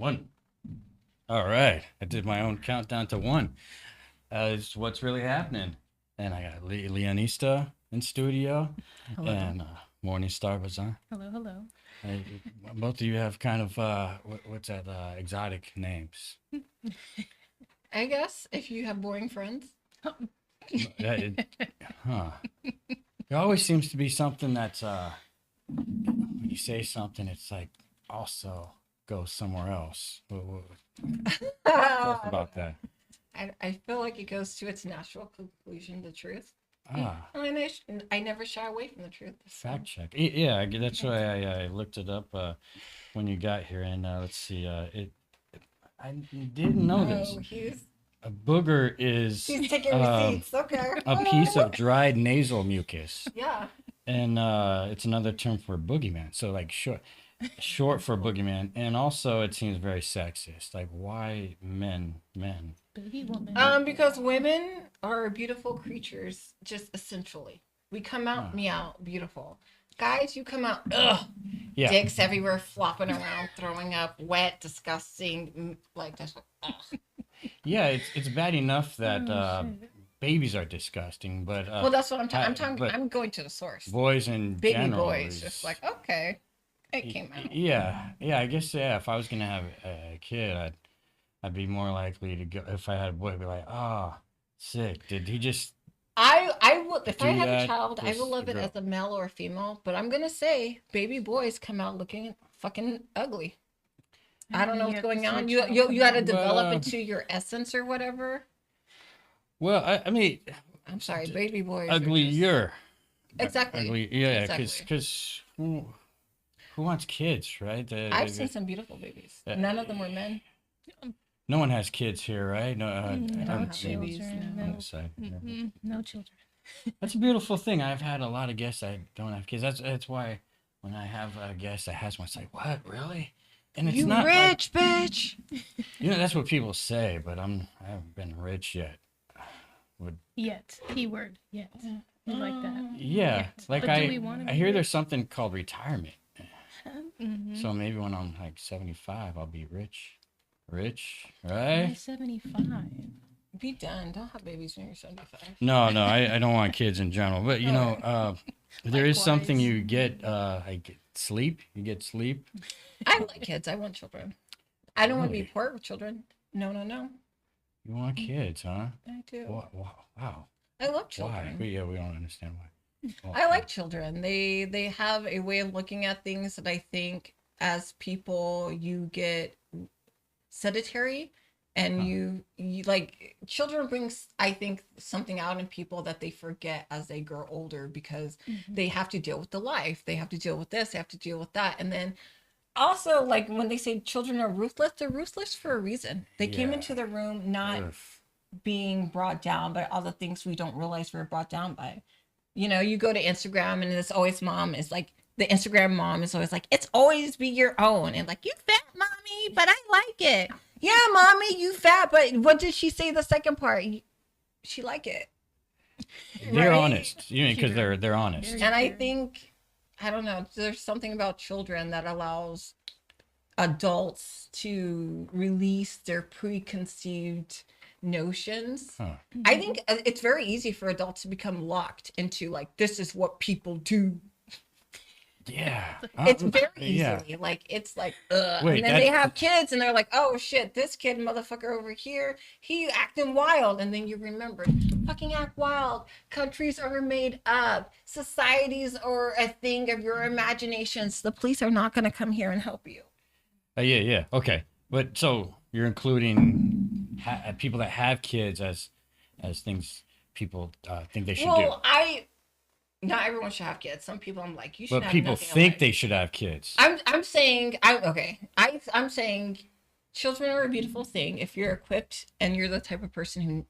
One. All right. I did my own countdown to one. It's what's really happening. And I got Leonista in studio Hello. and Morning Star Bazaar. Hello, hello. Hey, both of you have kind of what's that exotic names. I guess if you have boring friends. Yeah, huh. There always seems to be something that's when you say something, it's like also goes somewhere else. Talk about that. I feel like it goes to its natural conclusion, the truth. Ah. And I never shy away from the truth. So. Fact check. Yeah, that's why I looked it up when you got here, and let's see. I didn't know this. Oh, A booger is he's taking receipts. Okay. a piece of dried nasal mucus, Yeah. and it's another term for boogeyman. So like short for boogeyman, and also it seems very sexist. Like why men? Boogie woman. Because women are beautiful creatures, just essentially. We come out meow beautiful. Guys, you come out Yeah. dicks everywhere, flopping around, throwing up, wet, disgusting, like that's ugh. Yeah, it's bad enough that shit. babies are disgusting, but Well, that's what I'm talking. but I'm going to the source. boys in Baby general boys, is- just like okay, it came out. Yeah, I guess if I was gonna have a kid, I'd be more likely to go if I had a boy. I'd be like, sick. Did he just? I would if I Do had a that child, I with would love the it girl. as a male or a female. But I'm gonna say, baby boys come out looking fucking ugly. I don't know what's going on. You got to develop Well, into your essence or whatever. Well, I mean, I'm sorry, baby boys. are ugly. just- You're exactly. ugly. Yeah, Exactly. because who wants kids, right? I've seen some beautiful babies. None of them were men. No one has kids here, right? No, I don't No have children. babies, no. on the side. Yeah. No children. That's a beautiful thing. I've had a lot of guests that don't have kids. That's why when I have a guest that has one, it's like, what, really? And it's You not rich bitch. that's what people say, but I haven't been rich yet. Yet. Keyword. Yet. I like that. Yeah, Yet. like But do we wanna I be hear rich? there's something called retirement. Mm-hmm. So maybe when I'm like 75, I'll be rich, I'm right? 75. Be done. Don't have babies when you're 75. No, I don't want kids in general, but you know, there is something Likewise. you get, like sleep. You get sleep. I like kids. I want children. I don't want to be Really? poor with children. No. You want kids, huh? I do. Wow. I love Why? children. We don't understand why. Well, I like children. They have a way of looking at things that I think as people you get sedentary and Huh. you like children brings I think something out in people that they forget as they grow older because they have to deal with the life. They have to deal with this, they have to deal with that. And then also like when they say children are ruthless, they're ruthless for a reason. They came Yeah. into the room not Ugh. being brought down by all the things we don't realize we're brought down by. You know, you go to Instagram and it's always mom is like the Instagram mom is always like, it's always be your own. And like, you fat mommy, but I like it. Yeah, mommy, you fat, but what did she say the second part? She like it. They're Right? honest. You mean because they're honest. Very- And I Sure. think, I don't know, there's something about children that allows adults to release their preconceived notions. Huh. I think it's very easy for adults to become locked into like this is what people do. Yeah. It's very easily Yeah. like it's like ugh. Wait, and then they that- have kids and they're like, oh shit, this kid motherfucker over here, he acting wild, and then you remember, fucking act wild. Countries are made up. Societies are a thing of your imaginations. The police are not going to come here and help you. Yeah. Okay. But so you're including people that have kids as things people think they should Well, not everyone should have kids. Some people I'm like, you do. should But have people nothing in think life. they should have kids. I'm saying I'm saying children are a beautiful thing if you're equipped and you're the type of person who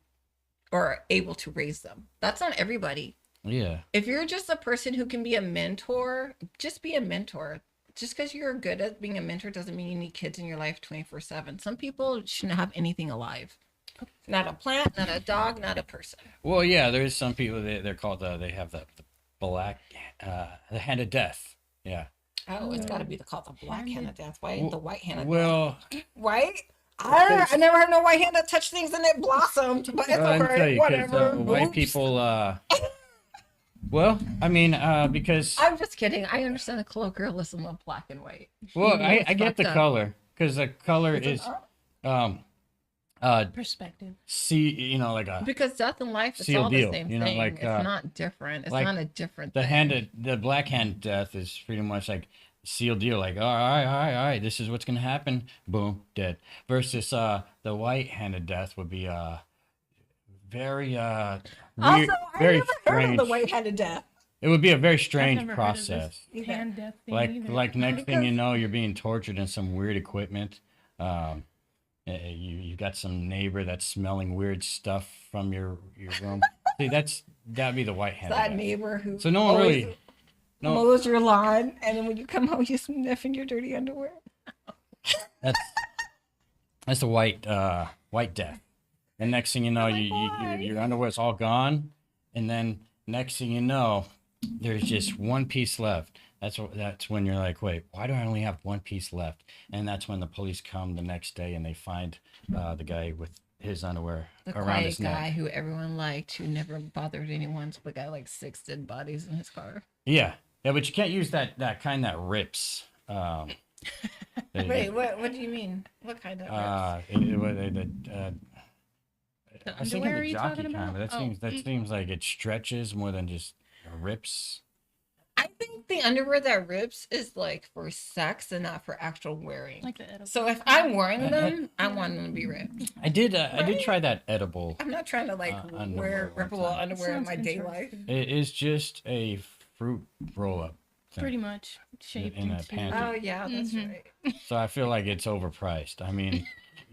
are able to raise them. That's not everybody. Yeah. If you're just a person who can be a mentor, just be a mentor. Just because you're good at being a mentor doesn't mean you need kids in your life 24/7. Some people shouldn't have anything alive. Not a plant, not a dog, not a person. Well, yeah. There's some people they're called they have the black the hand of death. Yeah. Oh, it's got to be called the black Hannah death. Why ain't the white Hannah death? Well, Right? I never had no white Hannah touch things and it blossomed, but it's let me tell alright. you, because Whatever. white Oops. people. Well, I mean, because I'm just kidding. I understand the colloquialism of black and white. well, I It's get the fucked up. color because the color is Perspective. like a Because death and life, it's Seal all deal, the same you know, thing. like, It's not different. It's like not a different the thing. the black hand death is pretty much like seal deal, like all right, this is what's gonna happen, boom, dead. Versus the white handed death would be very weird, Also, I very never heard of strange. the white-headed death. It would be a very I've strange never process. heard of this hand death thing Like either. like next thing you know, you're being tortured in some weird equipment. You got some neighbor that's smelling weird stuff from your room. See, that'd be the white It's handed that death. neighbor who So no one always really. No, mows your lawn, and then when you come home, you sniff in your dirty underwear. that's the white death. And next thing you know, your underwear's all gone, and then next thing you know, there's just one piece left. That's when you're like, wait, why do I only have one piece left? And that's when the police come the next day and they find the guy with his underwear The around quiet his guy neck. who everyone liked, who never bothered anyone, so the guy like 6 dead bodies in his car. Yeah, but you can't use that kind that rips. Wait, what do you mean? What kind of? The I was thinking underwear are the you jockey talking kind, about? but that seems like it stretches more than just rips. I think the underwear that rips is like for sex and not for actual wearing. Like the edible. So if I'm wearing them, I want them to be ripped. I did try that edible. I'm not trying to like Underwear wear one rippable time. underwear in Sounds my day life. interesting. It is just a fruit roll up. Pretty much shaped in a into. panty. Oh yeah, that's right. So I feel like it's overpriced. I mean,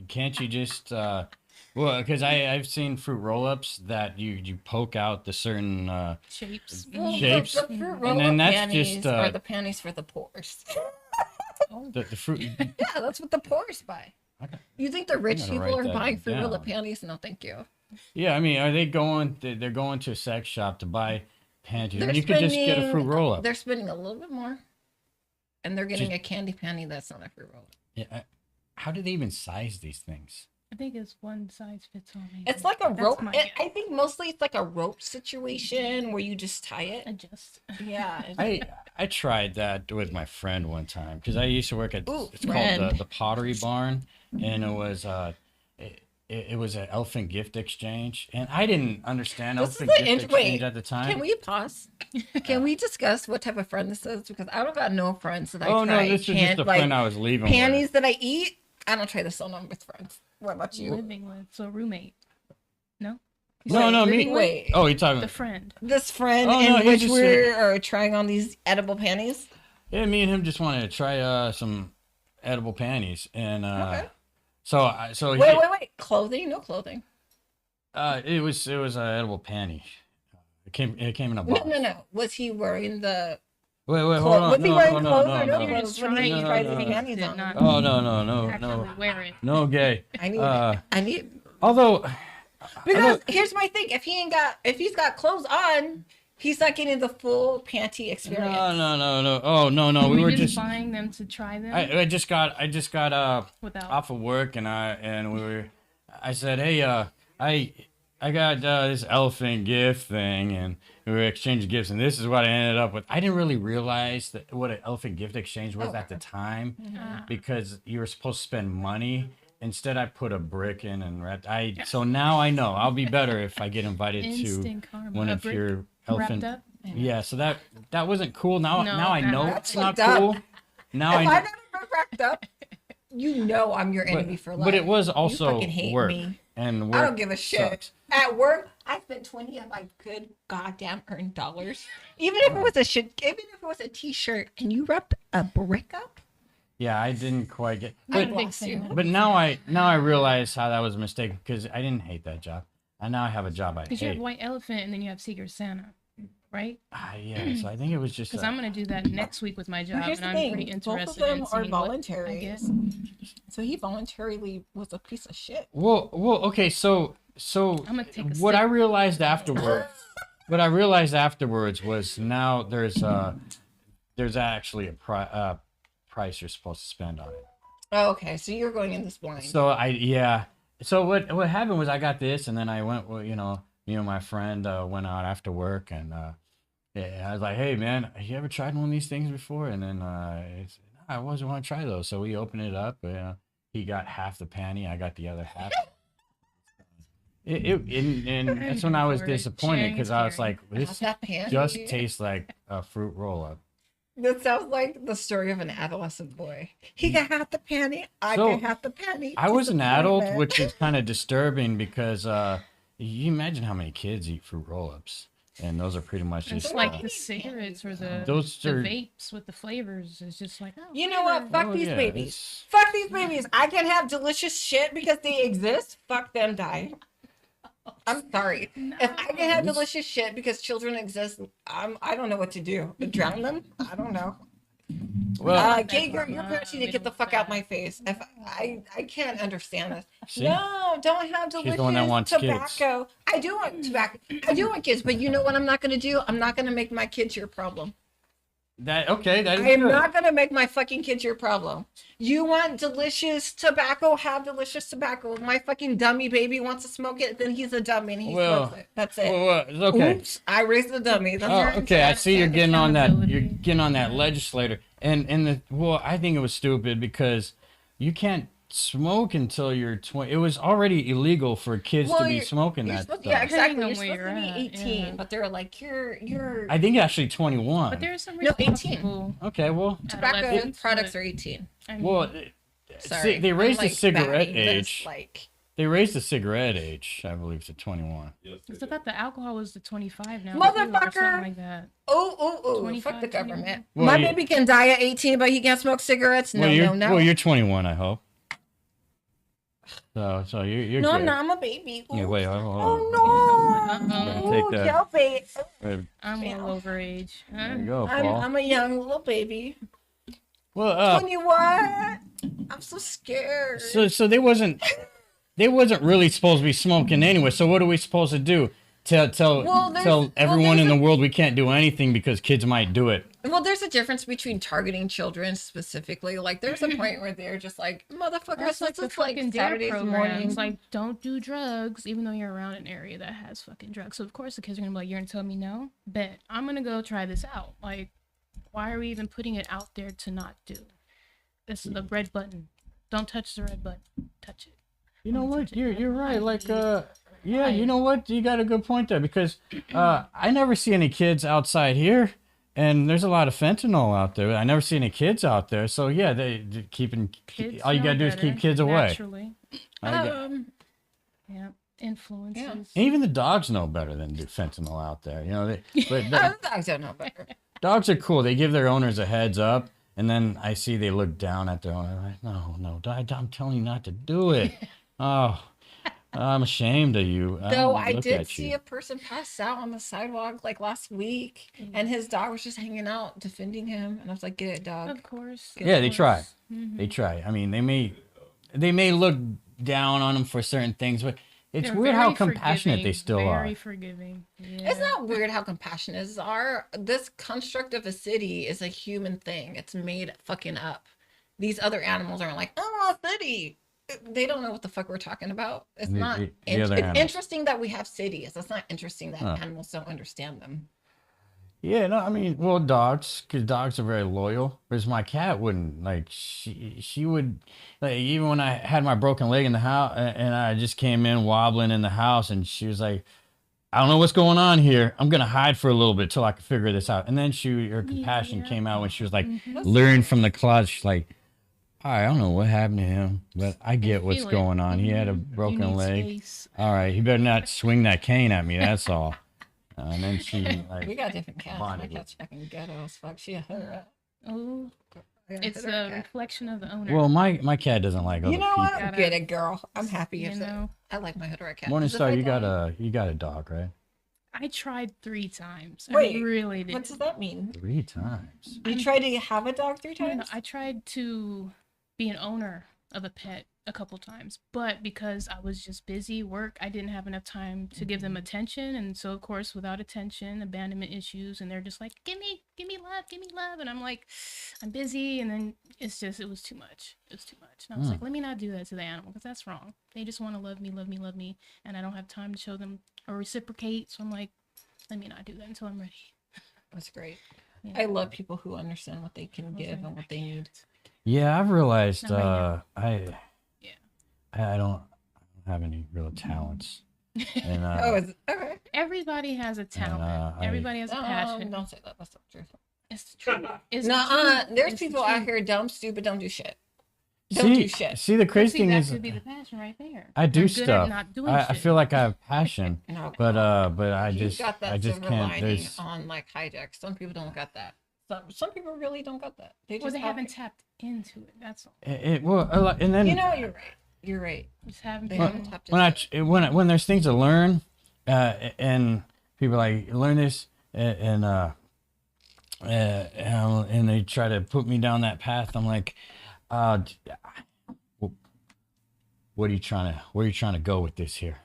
can't you just well, because I've seen fruit roll-ups that you poke out the certain Shapes. Well, Shapes. The fruit And roll-up then that's panties just, are the panties for the poors. the fruit. Yeah, that's what the poors buy. Okay. You think the rich gotta people write are that buying fruit down. roll-up panties? No, thank you. Yeah, I mean, are they going? They're going to a sex shop to buy panties. I They're mean, you could just get a fruit roll-up. They're spending a little bit more, and they're getting Just- a candy panty that's not a fruit roll-up. Yeah, how do they even size these things? I think it's one size fits all. Maybe. It's like a That's rope. my I think mostly it's like a rope situation where you just tie it. Adjust. Yeah. I tried that with my friend one time because I used to work at Ooh, it's called friend. the Pottery Barn, and it was it was an elephant gift exchange, and I didn't understand This is elephant the gift exchange wait, at the time. Can we pause? Can we discuss what type of friend this is? Because I don't got no friends that I Oh try. no, this was just a friend I was leaving panties with. that I eat. I don't try this on with friends. What about you? Living with. So roommate. No? No, me. Wait, wait. Oh, you're talking. The friend. This friend Oh, no, in he's which just we are trying on these edible panties. Yeah, me and him just wanted to try some edible panties, and Okay. so Wait. Clothing? No clothing. it was an edible panty. It came in a box. No. Was he wearing the? Wait, hold Clo- on. was he No, wearing no, no, clothes no, or no. no You're just clothes? When he trying No, tried no, the no. panties Did on? not Oh no, actually wear it. no gay. I need. I need. Although Because here's my thing: if he's got clothes on, he's not getting the full panty experience. no. Oh no. We were just. buying them to try them I just got without. off of work, and I said, hey, I got this elephant gift thing, and we were exchanging gifts, and this is what I ended up with. I didn't really realize what an elephant gift exchange was at the time, because you were supposed to spend money. Instead, I put a brick in and wrapped. So now I know I'll be better if I get invited to Instant karma. one A of brick your elephant. wrapped up. Yeah, so that wasn't cool. Now No, I know that's it's not fucked up. cool. Now If I I never been wrapped up, you know I'm your enemy for life. but it was You also fucking hate work, me. and work I don't give a shit. sucks. At work, I spent 20 of my good goddamn earned dollars. Even if it was even if it was a t-shirt and you wrapped a brick up. Yeah, I didn't quite get. I But bless you. but now I realize how that was a mistake because I didn't hate that job, and now I have a job I Because you have hate. White Elephant and then you have Secret Santa, right? Yeah, so I think it was just. Because I'm gonna do that next week with my job, Here's and the I'm pretty thing, both of interested them in are seeing what I voluntary. get. So he voluntarily was a piece of shit. well, okay, so I'm gonna take a what sip. I realized afterwards, was now there's actually a price you're supposed to spend on it. Oh, okay. So you're going in this blind. So yeah. So what happened was I got this, and then I went, well, me and my friend went out after work, and yeah, I was like, hey man, you ever tried one of these things before? And then I wasn't want to try those, so we opened it up. He got half the panty, I got the other half. And that's when I was disappointed because I was like, this That panty. just tastes like a fruit roll up. That sounds like the story of an adolescent boy. He got half the panty. I So, got half the panty. I was an adult, Disappointment. which is kind of disturbing because you imagine how many kids eat fruit roll-ups, and those are pretty much It's just like the cigarettes or the those the are vapes with the flavors. It's just like, oh, You know what? flavor. Fuck these yeah, babies. it's- Fuck these babies. I can have delicious shit because they exist. Fuck them, die. I'm sorry. If I can have delicious shit because children exist, I don't know what to do. Drown them? I don't know. Well, Kate, your parents need to we get the don't fuck want out my face. If I can't understand this. see? No, don't have She's delicious the one that wants kids. tobacco. I do want tobacco. I do want kids, but you know what I'm not going to do? I'm not going to make my kids your problem. That is I am good. not going to make my fucking kids your problem. You want delicious tobacco? Have delicious tobacco. If my fucking dummy baby wants to smoke it, then he's a dummy and he Well, smokes it. That's it. Well, it's okay. Oops, I raised a dummy. That's Oh, very okay. I sad. see you're getting on that. You're Accountability. getting on that legislator, and I think it was stupid because you can't smoke until you're 20. It was already illegal for kids to be you're- smoking you're that supposed- stuff. Yeah, exactly. Depending You're on supposed where to you're be at, 18, yeah. but they're like, you're I think actually 21. But there are some No, 18. responsible Okay, well, tobacco adolescents, products but, are 18. I mean, well, Sorry. they raised I'm, the cigarette batting this, age. Like, They raised the cigarette age, I believe, to 21. I thought the alcohol was the 25 now. Motherfucker! Or something like that. oh, 25, fuck the government. Well, My you- baby can die at 18, but he can't smoke cigarettes. No, well, you're, no. Well, you're 21, I hope. So you're No, good. I'm not. I'm a baby. Yeah, wait, hold on. Oh no! Uh-oh. Take Ooh, that. Joe babe. I'm a little over age. Huh? There you go, I'm, Paul. I'm a young little baby. Well, 21. I'm so scared. so they wasn't really supposed to be smoking anyway. So what are we supposed to do? Tell Well, everyone there's in the a- world we can't do anything because kids might do it. Well, there's a difference between targeting children specifically. Like, there's a point where they're just like, motherfuckers, That's like this the is like fucking dare Saturdays programs. morning. Like, don't do drugs, even though you're around an area that has fucking drugs. So of course the kids are gonna be like, "You're gonna tell me no? Bet I'm gonna go try this out." Like, why are we even putting it out there to not do? This is the red button. Don't touch the red button. Touch it. You know what? Touch it. You're right. Like yeah, Right. you know what? You got a good point there because I never see any kids outside here, and there's a lot of fentanyl out there. I never see any kids out there. So yeah, they keeping Kids all you know gotta do is better, keep kids away. Naturally. I get- Yeah. Influences. Yeah. and even the dogs know better than do fentanyl out there. You know, I don't know better. dogs are cool. They give their owners a heads up, and then I see they look down at their owner like, no, I'm telling you not to do it. Oh, I'm ashamed of you. Though I Look did at see you. a person pass out on the sidewalk like last week, and his dog was just hanging out defending him, and I was like, "Get it, dog." Of course. Yeah, they try. Mhm. They try. I mean, they may look down on them for certain things, but it's They're weird how very compassionate they forgiving, still very are. forgiving. Yeah. It's not weird how compassionate they are. This construct of a city is a human thing. It's made fucking up. These other animals aren't like, "Oh, a city." They don't know what the fuck we're talking about. It's The- not. the It's other animals. interesting that we have cities. It's not interesting that Huh. animals don't understand them. Yeah, no, I mean, well, dogs, because dogs are very loyal. Whereas my cat wouldn't. Like, she would, like, even when I had my broken leg in the house, and I just came in wobbling in the house, and she was like, I don't know what's going on here. I'm gonna hide for a little bit till I can figure this out. And then her compassion came out when she was like, learning from the closet. She's like, all right, I don't know what happened to him, but I get what's Feel it. going on. He had a You broken need leg. space. All right, he better not swing that cane at me. That's all. And then she We like, got different cats. My bonded with- cat's fucking ghetto as fuck. She a hood. Oh, I gotta it's hit her a cat. reflection of the owner. well, my cat doesn't like other You know people. what? Gotta- Get it, girl. I'm happy you if know, I like my hood cat. Morningstar, you got a. a dog, right? I tried 3 times. Wait, I really did. What does that mean? 3 times. You tried to have a dog 3 No, no, times? I tried to be an owner of a pet a couple times, but because I was just busy work, I didn't have enough time to give them attention, and so of course without attention, abandonment issues, and they're just like, give me love, and I'm like, I'm busy, and then it was too much. It was too much, and I was like, let me not do that to the animal because that's wrong. They just want to love me, love me, love me, and I don't have time to show them or reciprocate, so I'm like, let me not do that until I'm ready. That's great. Yeah. I love people who understand what they can I was give like, and what they need. Yeah, I've realized Not right I don't have any real talents. And Oh, is it? Okay. Everybody has a talent. I- Everybody has a passion. Don't say that. That's not true. It's the truth. It's the Nuh-uh. truth. There's It's the people out truth. here dumb, stupid, don't do shit. Don't do shit. See, the But crazy see, thing that is, could be the passion right there. I do You're good at stuff. not doing I shit. feel like I have passion, No. but I You just got that I just silver can't. lining There's on like hijack. Some people don't got that. Some people really don't got that. They Well, just they have haven't it. tapped into it. That's all. well, and then You know, you're right. You're right. Just haven't They been. haven't tapped when into it. when there's things to learn, and people like learn this and they try to put me down that path, I'm like, where are you trying to go with this here?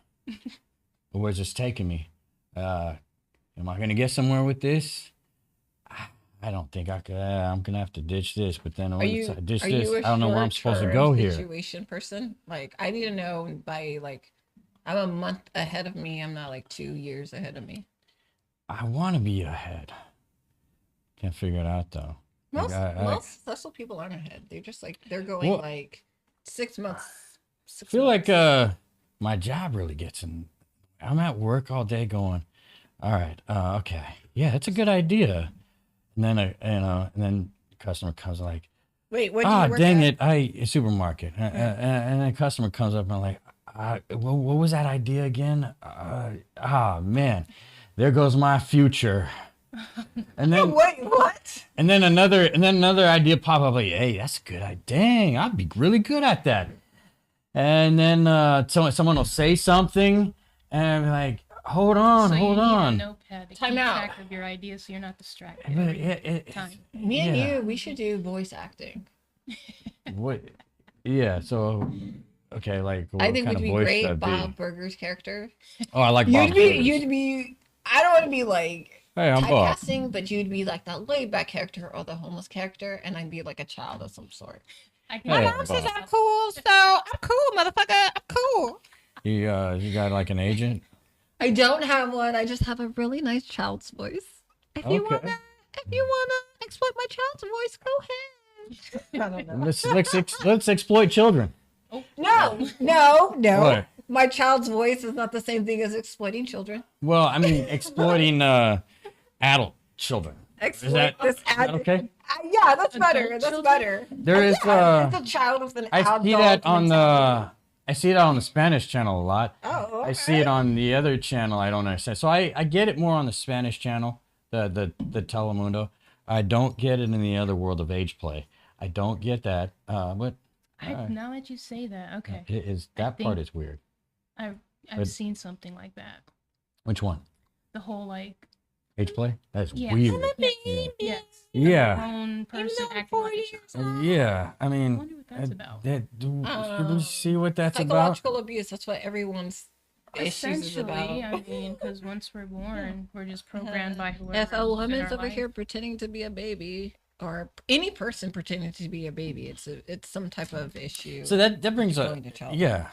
Where's this taking me? Am I gonna get somewhere with this? I don't think I could. I'm gonna have to ditch this, but then Are once you, I ditch are this, you a I don't know where I'm supposed to short-term go here. situation person? Like, I need to know by like, I'm a month ahead of me. I'm not like 2 years ahead of me. I want to be ahead. Can't figure it out though. Like, Most successful people aren't ahead. They're just like they're going Well- like 6 months. I feel like my job really gets in. I'm at work all day going, all right, okay, yeah, that's a good idea. And then and then the customer comes like, Wait, what do you work dang at? it, a supermarket, and then the customer comes up and I'm like, what was that idea again? Man, there goes my future. And then Wait, what? and then another idea pop up like, hey, that's a good idea. Dang, I'd be really good at that. And then someone will say something, and I'm like, hold on, So you hold need on. a notepad to Time keep out. track of your ideas, so you're not distracted But every time. Me and yeah. you, we should do voice acting. What? Yeah. So, okay, like what I think kind we'd of be voice great. should I be? Bob Burger's character. Oh, I like Bob. You'd be. I don't want to be like Hey, I'm Bob. typecasting, but you'd be like that laid back character or the homeless character, and I'd be like a child of some sort. I My can mom says I'm cool, so I'm cool, motherfucker. I'm cool. You got like an agent? I don't have one. I just have a really nice child's voice. If you Okay. wanna exploit my child's voice, go ahead. I don't know. Let's exploit children. No. What? My child's voice is not the same thing as exploiting children. Well, I mean, exploiting adult children. Exploit this is that okay? Yeah, that's Adult better. That's children? better. There is It's a child with an I adult see that on mentality. I see it on the Spanish channel a lot. Oh, okay. I see it on the other channel. I don't understand. So I get it more on the Spanish channel, the Telemundo. I don't get it in the other World of Age Play. I don't get that. But now that you say that, okay, it is that part is weird. I've But- seen something like that. Which one? The whole like Age Play? That's Yes. weird. yes, Yeah. grown person acting like a child. Yeah. I I mean, wonder what that's about. should we see what that's about? Psychological abuse. That's what everyone's issues is Essentially, about. I mean, because once we're born, we're just programmed by whoever. If a in woman's our over life. here pretending to be a baby, or any person pretending to be a baby, it's some type of issue. So that brings up, Going to child. yeah.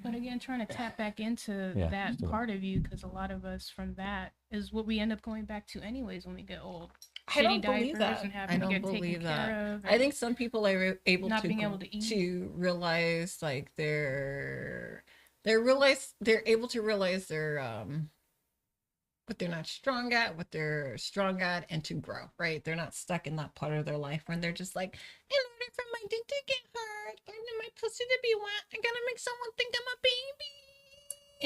But again, trying to tap back into Yeah, that still. part of you, because a lot of us from that is what we end up going back to anyways when we get old. I don't Shitty believe diapers that. and I having to don't get taken believe care that. of. I think some people are able not to being able to eat. realize like they're able to realize their what they're not strong at, what they're strong at, and to grow, right? They're not stuck in that part of their life when they're just like, in order for my dick to get hard and my pussy to be wet, I gotta make someone think I'm a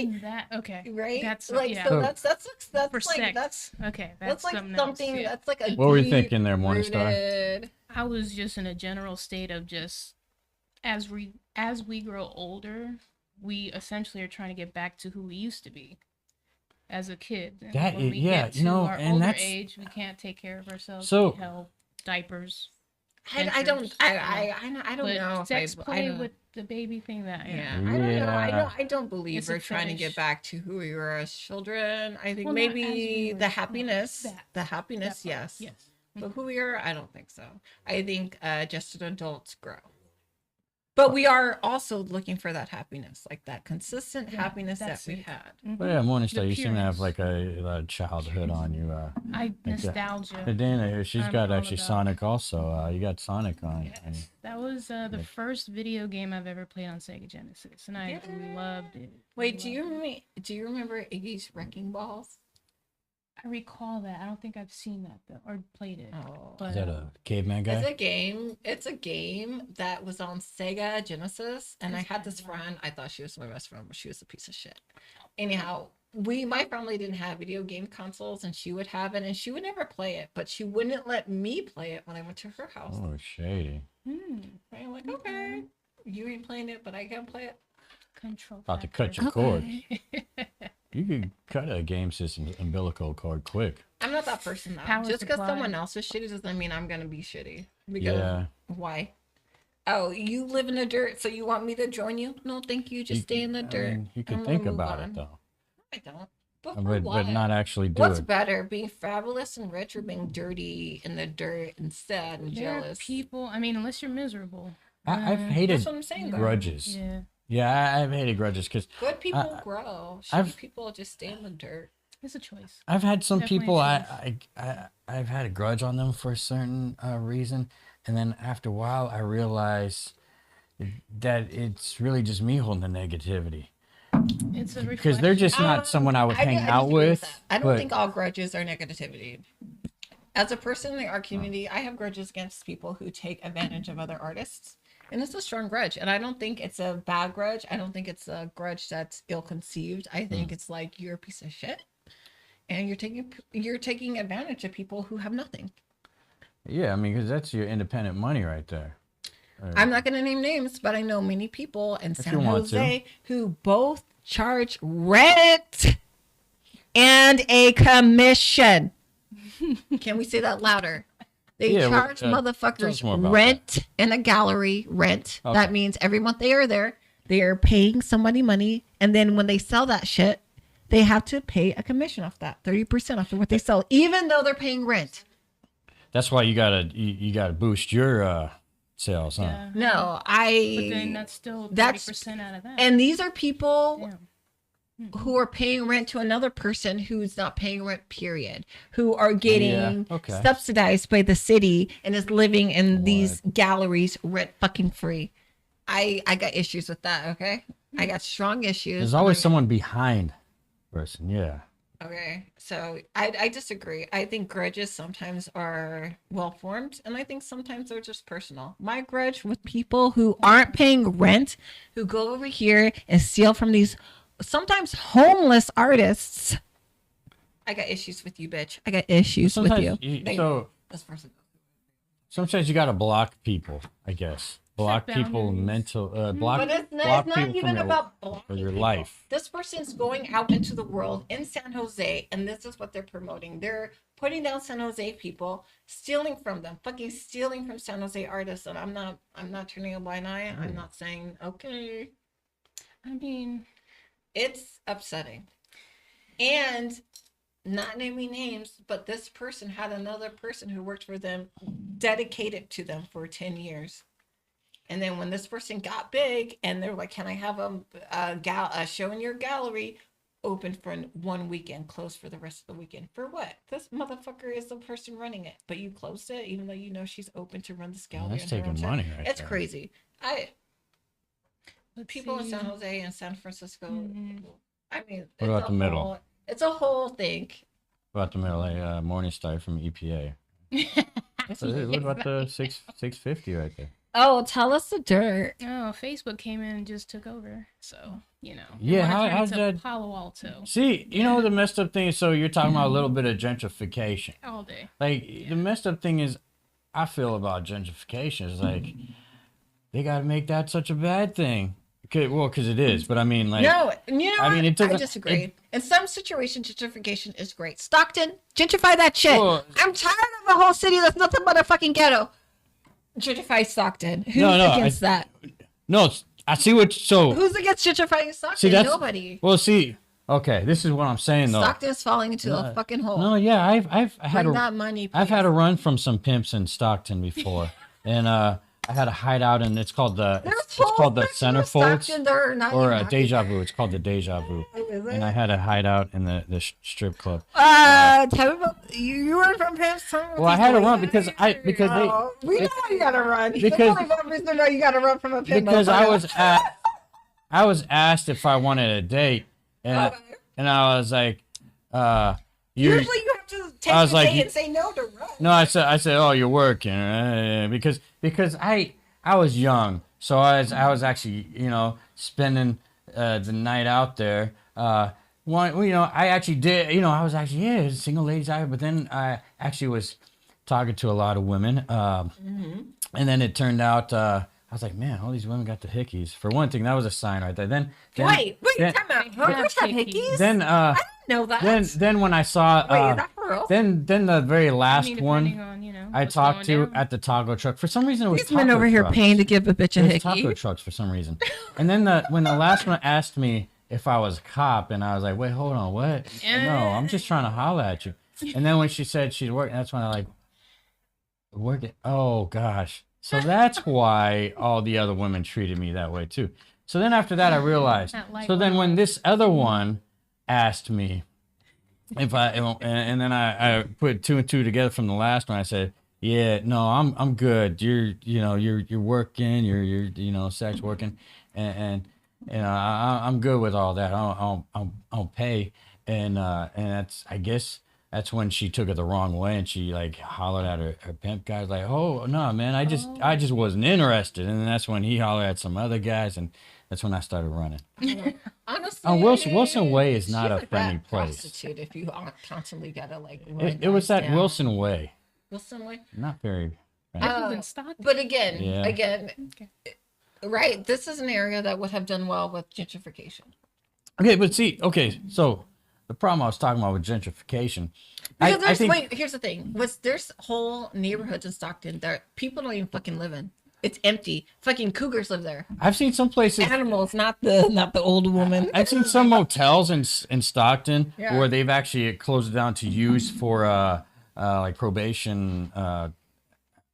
baby. in that, okay, Right? That's like yeah. so that's For like sex. that's Okay, that's like something something else, yeah. that's like a What were you deep thinking there, Morningstar? rooted- I was just in a general state of just as we grow older, we essentially are trying to get back to who we used to be as a kid. And That when is- we yeah, get you know, our and older that's- age, we can't take care of ourselves. So- we need help, diapers. I don't ventures, I don't but know sex if I play don't. with the baby thing that Yeah, I don't know. Yeah. I don't believe It's a we're trying to get fetish. back to who we were as children. I think Well, not as maybe we the were- no, happiness, that- the happiness, that part, yes. yes. But who we are, I don't think so. I think just as adults grow. But we are also looking for that happiness, like that consistent Yeah, happiness that that's we it. had. Mhm. But yeah, Morningstar, The you seem to have purest. like a childhood on you. I yeah. nostalgia. Dana here, she's I'm got all actually about- Sonic also. You got Sonic on. Yes. And That was the Yeah. first video game I've ever played on Sega Genesis, and I loved it. Wait, Loved do it. you remember Iggy's Wrecking Balls? I recall that. I don't think I've seen that though, or played it. Oh, But is that a caveman guy? it's a game. It's a game that was on Sega Genesis, and I It's had this kinda friend. I thought she was my best friend, but she was a piece of shit. Anyhow, my family didn't have video game consoles, and she would have it, and she would never play it, but she wouldn't let me play it when I went to her house. Oh, shady. I'm like, okay, you ain't playing it, but I can play it. Control. About to cut your factor. cord. You could cut a game system's umbilical cord quick. I'm not that person though. Power Just because supply. someone else is shitty doesn't mean I'm gonna be shitty. Because Yeah. why? Oh, you live in the dirt, so you want me to join you? No, thank you. Just You- stay in the I dirt. mean, you I'm can gonna think move about on. it though, I don't. But, for but what? not actually do What's it. better, being fabulous and rich, or being dirty in the dirt and sad and There are jealous? people. I mean, unless you're miserable. I've Uh, hated That's what I'm saying. though. grudges. Yeah, Yeah, I've hated grudges because Good people I- grow. I've- Shitty people just stay in the dirt. it's a choice. I've had some Definitely a people choice. I've had a grudge on them for a certain reason, and then after a while I realize that it's really just me holding the negativity It's a because they're just not someone I would hang out disagree with. that. I don't but- think all grudges are negativity. As a person in our community, I have grudges against people who take advantage of other artists. And it's a strong grudge. And I don't think it's a bad grudge. I don't think it's a grudge that's ill-conceived. I think it's like you're a piece of shit. And you're taking advantage of people who have nothing. Yeah, I mean, because that's your independent money right there. I'm not going to name names, but I know many people in you San want to. Jose who both charge rent and a commission. Can we say that louder? They Yeah, well, charge tell us motherfuckers more about rent in a gallery rent. Okay. That means every month they are there, they are paying somebody money, and then when they sell that shit, they have to pay a commission off that, 30% off of what they sell, even though they're paying rent. That's why you gotta boost your sales, huh? Yeah. No, But then that's still 30% that's- out of that. and these are people yeah. who are paying rent to another person who's not paying rent, period, who are getting okay. subsidized by the city and is living in these galleries rent fucking free. I got issues with that, okay? I got strong issues. There's always someone behind person, yeah. Okay, so I disagree. I think grudges sometimes are well formed, and I think sometimes they're just personal. My grudge with people who aren't paying rent, who go over here and steal from these sometimes homeless artists. I got issues with you, bitch. I got issues with you. So This person. sometimes you gotta block people, I guess. Block people boundaries. mental. Block. But it's block not people even from about for blocking your people. life. This person's going out into the world in San Jose, and this is what they're promoting. They're putting down San Jose people, stealing from them, fucking stealing from San Jose artists. And I'm not turning a blind eye. I'm not saying okay. I mean, It's upsetting. And not naming names, but this person had another person who worked for them dedicated to them for 10 years. And then when this person got big and they're like, can I have a show in your gallery? Open for 1 weekend, closed for the rest of the weekend. For what? This motherfucker is the person running it. But you closed it even though you know she's open to run this gallery. That's in her own taking town. money right It's there. crazy. let's People in see. San Jose and San Francisco. Mhm. I mean, What about the middle? It's a whole thing. About the middle, like Morningstar from EPA. What about the 650 right there? Oh, tell us the dirt. Oh, Facebook came in and just took over. So, you know. Yeah, I wanna turn how's into that- Palo Alto See, you know the messed up thing is, so you're talking about a little bit of gentrification. all day. Like the messed up thing is, I feel about gentrification is like they got to make that such a bad thing. Because it is, but I mean, like, No, you know I what? mean, it I doesn't- disagree. In some situations, gentrification is great. Stockton, gentrify that shit. Well- I'm tired of a whole city that's nothing but a fucking ghetto. Gentrify Stockton. Who's No, against that? No, I see what. So Who's against gentrifying Stockton? see, that's Nobody. well. See, okay, this is what I'm saying though. Stockton's falling into a fucking hole. No, yeah, I've had Bring a, that money. I've please. had a run from some pimps in Stockton before, and I had a hideout, and it's called the There's it's called the whole sections of Centerfolds Stockton that are not or even Deja occupied. Vu. It's called the Deja Vu, Is it? and I had a hideout in the strip club. Tell me about you were from pimps. Well, I had to run because we they know you gotta run. because- That's only one reason why you gotta run from a pimp. because motherfucker. I was asked if I wanted a date, and Okay. I was like, you. Usually you have to take I was the like, day you- and say no to run. No, I said, oh, you're working, because I was young, so I was actually spending the night out there. I actually did, I was actually single ladies out, but then I actually was talking to a lot of women, and then it turned out I was like, man, all these women got the hickeys. For one thing, that was a sign right there. Then Wait, then, time out. They have Hookers have hickeys. hickeys? then I didn't know that. then when I saw Wait, is that for real? then the very I last mean, one. depending on, I what's talked to going down. at the taco truck. For some reason, it was These men taco over here trucks. paying to give a bitch a It was hickey. taco trucks for some reason. And then when the last one asked me if I was a cop, and I was like, wait, hold on, what? No, I'm just trying to holler at you. And then when she said she's working, that's when I like, working. Oh gosh. So that's why all the other women treated me that way too. So then after that, I realized. That light So then bulb. when this other one asked me if and then I put two and two together from the last one, I said, yeah, no, I'm good. You're working, you're sex working, and I'm good with all that. I'll pay, and that's, I guess that's when she took it the wrong way, and she like hollered at her pimp guys like, oh no, man, I just wasn't interested, and then that's when he hollered at some other guys, and that's when I started running. Honestly, Wilson Way is not she's a friendly bad place. prostitute if you constantly gotta like. run It was guys that down. Wilson Way, Wilson Way. not very. friendly. This is Oh, in Stockton. But again, Yeah. right? This is an area that would have done well with gentrification. Okay, but see, so the problem I was talking about with gentrification, Because I think wait, here's the thing: there's whole neighborhoods in Stockton that people don't even fucking live in. It's empty. Fucking cougars live there. I've seen some places. Animals, not the old woman. I've seen some motels in Stockton Yeah. where they've actually closed it down to use for like probation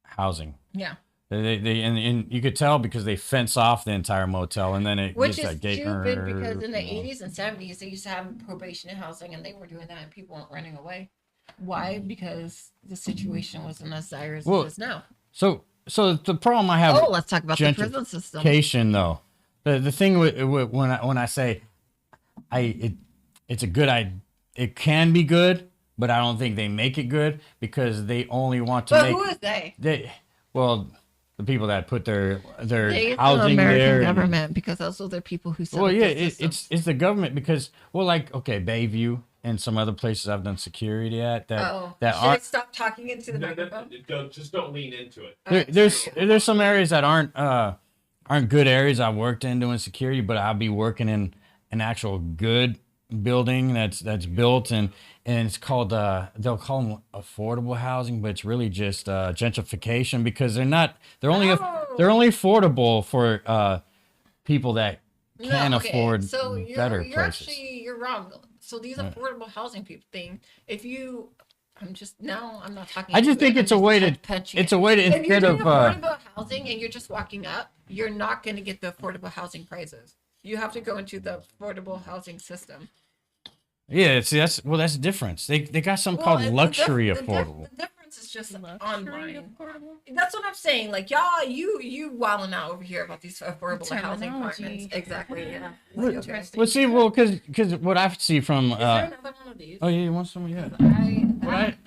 housing. Yeah. They and you could tell because they fence off the entire motel, and then it Which gets is like gate. stupid because in the 80s and 70s they used to have probation housing and they were doing that and people weren't running away. Why? Because the situation wasn't as dire as Well, it is now. So the problem I have. Oh, let's talk about the prison system. Gentrification, though. The thing with when I say it's a good idea, it can be good, but I don't think they make it good because they only want to But make who is they? the people that put their They is the housing American there. government because those are the people who set Well, up yeah, the system. it's the government because like Bayview and some other places I've done security at that Should I aren't. stop talking into the microphone? Don't lean into it. There's some areas that aren't good areas I've worked in doing security, but I'll be working in an actual good building that's built and it's called they'll call them affordable housing, but it's really just gentrification because they're only affordable for people that can afford so better you're places. you're wrong. So these affordable housing people thing, if you I'm not talking. I just think it's a way to If you're instead doing of affordable housing and you're just walking up, you're not going to get the affordable housing prices. You have to go into the affordable housing system. yeah, see that's the difference. They got something called luxury affordable. The difference is just Luxury online. affordable? That's what I'm saying. Like y'all, you wilding out over here about these affordable housing Terminology. apartments. Exactly. Yeah. Well, Interesting. Well, see, because what I see from Is there another one of these? oh yeah, you want some? Yeah.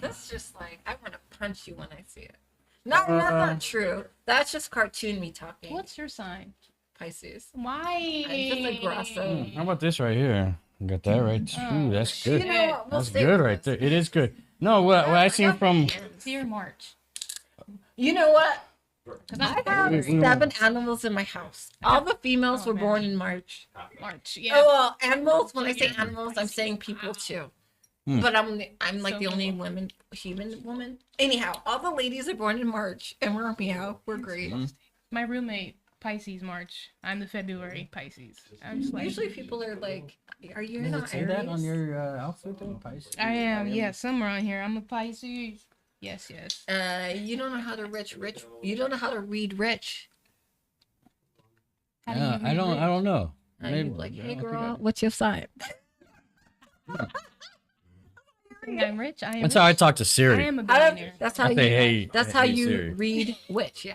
That's just like I want to punch you when I see it. No, that's not true. That's just cartoon me talking. What's your sign? Pisces? Why? I'm just aggressive. How about this right here? Got that right. Ooh, that's good. You know what? We'll That's stay good with right this. there. It is good. No, what I seen from Dear March. You know what? 'Cause I I'm have 7 animals in my house. All the females Oh, were man. born in March. March. Oh, Yeah. well, animals. When I say animals, I'm saying people too. But I'm like So the only cool. human woman. Anyhow, all the ladies are born in March, and we're meow. We're great. My roommate Pisces March. I'm the February Pisces. I'm just like Usually people are like, "Are you Does not it say that on Aries?" your outfit there, Pisces? I am. Yeah, somewhere on here. I'm a Pisces. Yes. You don't know how to rich. You don't know how to read rich. How do you Yeah, I read don't. rich? I don't know. And Maybe you're like, I "Hey don't think girl, what's your sign?" Think I'm rich. I am. That's rich. how I talk to I Siri. am a billionaire. That's how I you. say, hey, That's how hey, you Siri. read witch. Yeah.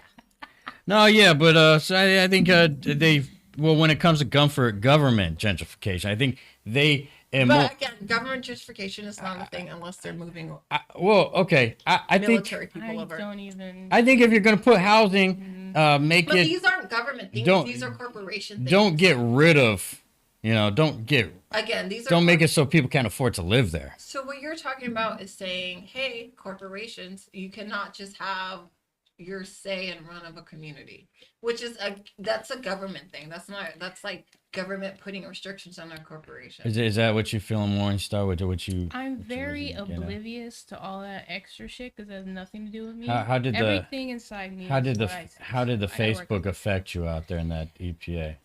No, yeah, but so I think they when it comes to government gentrification, I think they and But again, government justification is not a thing unless they're moving okay. I think military people I over. don't even. if you're gonna put housing, make But it these aren't government things. don't- These are corporation things. don't get rid of, don't Again, these are don't make it so people can't afford to live there. So what you're talking about is saying, hey, corporations, you cannot just have your say and run of a community, which is that's a government thing. That's like government putting restrictions on a corporation. Is that what you feel in Morningstar? What you? I'm very you know? oblivious to all that extra shit because it has nothing to do with me. How did the everything inside me? how is did the what I see. how did the I gotta work on Facebook affect you out there in that E EPA?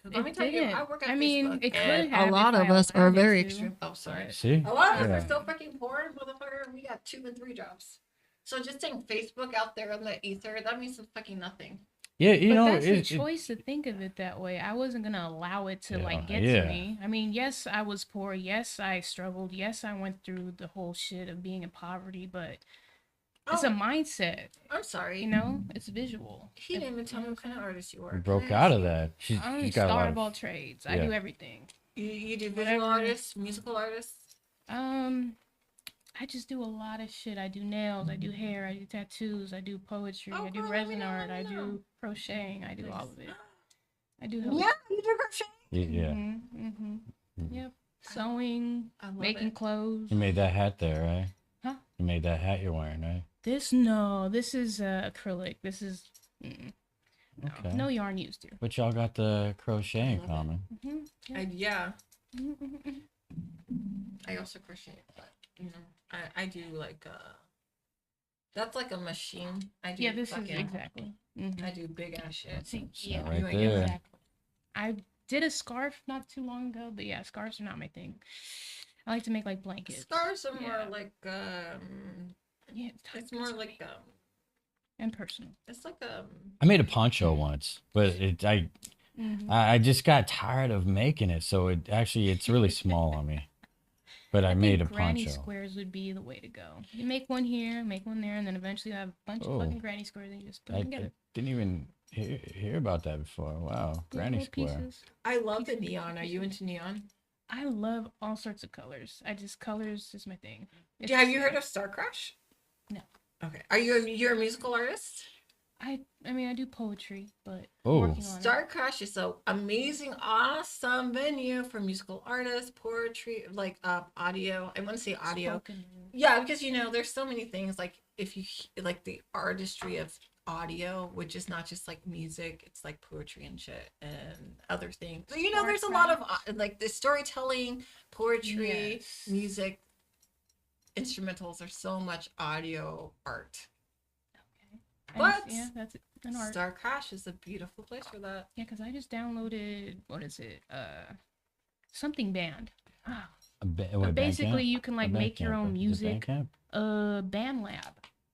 Let me It tell you, didn't. I work at I mean, Facebook, it could and have a lot if of I us are allowed it very to. extreme. Oh, sorry. See, A lot of us Yeah. are still fucking poor, motherfucker. We got 2 and 3 jobs. So just saying Facebook out there on the ether, that means fucking nothing. yeah, But know, that's a choice to think of it that way. I wasn't gonna allow it to like get yeah. to me. I mean, yes, I was poor. Yes, I struggled. Yes, I went through the whole shit of being in poverty. But it's a mindset. I'm sorry. You know, it's visual. He didn't even tell me what kind of artist you were. You broke out of that. She's I'm a got a star lot of all of. trades. I yeah. do everything. You do visual Whatever. artists, musical artists. I just do a lot of shit. I do nails, I do hair, I do tattoos, I do poetry, Oh, I do girl, resin let art, me I know. do crocheting, I do all of it. I do Yeah, you do crochet. Yeah, Mm-hmm. Yep. Sewing, I love making it. clothes. you made that hat there, right? Huh? You made that hat you're wearing, right? This is acrylic. This is no, Okay. no yarn used here. But y'all got the crochet in love it. common. Yeah. Mm-hmm. I also crochet, but I do like that's like a machine. I do Yeah, this is fucking, exactly. Mhm. I do big ass shit. See, So yeah, right you ain't there. exactly. I did a scarf not too long ago, but yeah, scarves are not my thing. I like to make like blankets. Scarves are more Yeah. like Yeah, it's more like and personal. it's like I made a poncho once, but Mhm. I just got tired of making it, so it's really small on me. But I made a think granny poncho. squares would be the way to go. You make one here, make one there, and then eventually you have a bunch Oh. of fucking granny squares and you just put I them together. didn't even hear about that before. Wow, Yeah, granny little square. pieces. I love the neon. Are you into neon? I love all sorts of colors. Colors is my thing. Have you heard of Star Crash? No. Okay. You're a musical artist? I mean, I do poetry, but Oh. working on Star Crash is an amazing, awesome venue for musical artists, poetry, like audio. I want to say it. audio. Spoken word. Yeah, because there's so many things like if you like the artistry of audio, which is not just like music, it's like poetry and shit and other things. So, there's a lot of like the storytelling, poetry, Yes. music, instrumentals are so much audio art. But yeah, that's an art. Star Crash is a beautiful place for that. Yeah, because I just downloaded what is it? Something band. Ah, What, basically, Bandcamp? you can like A make your Bandcamp? own Is it music. Bandcamp?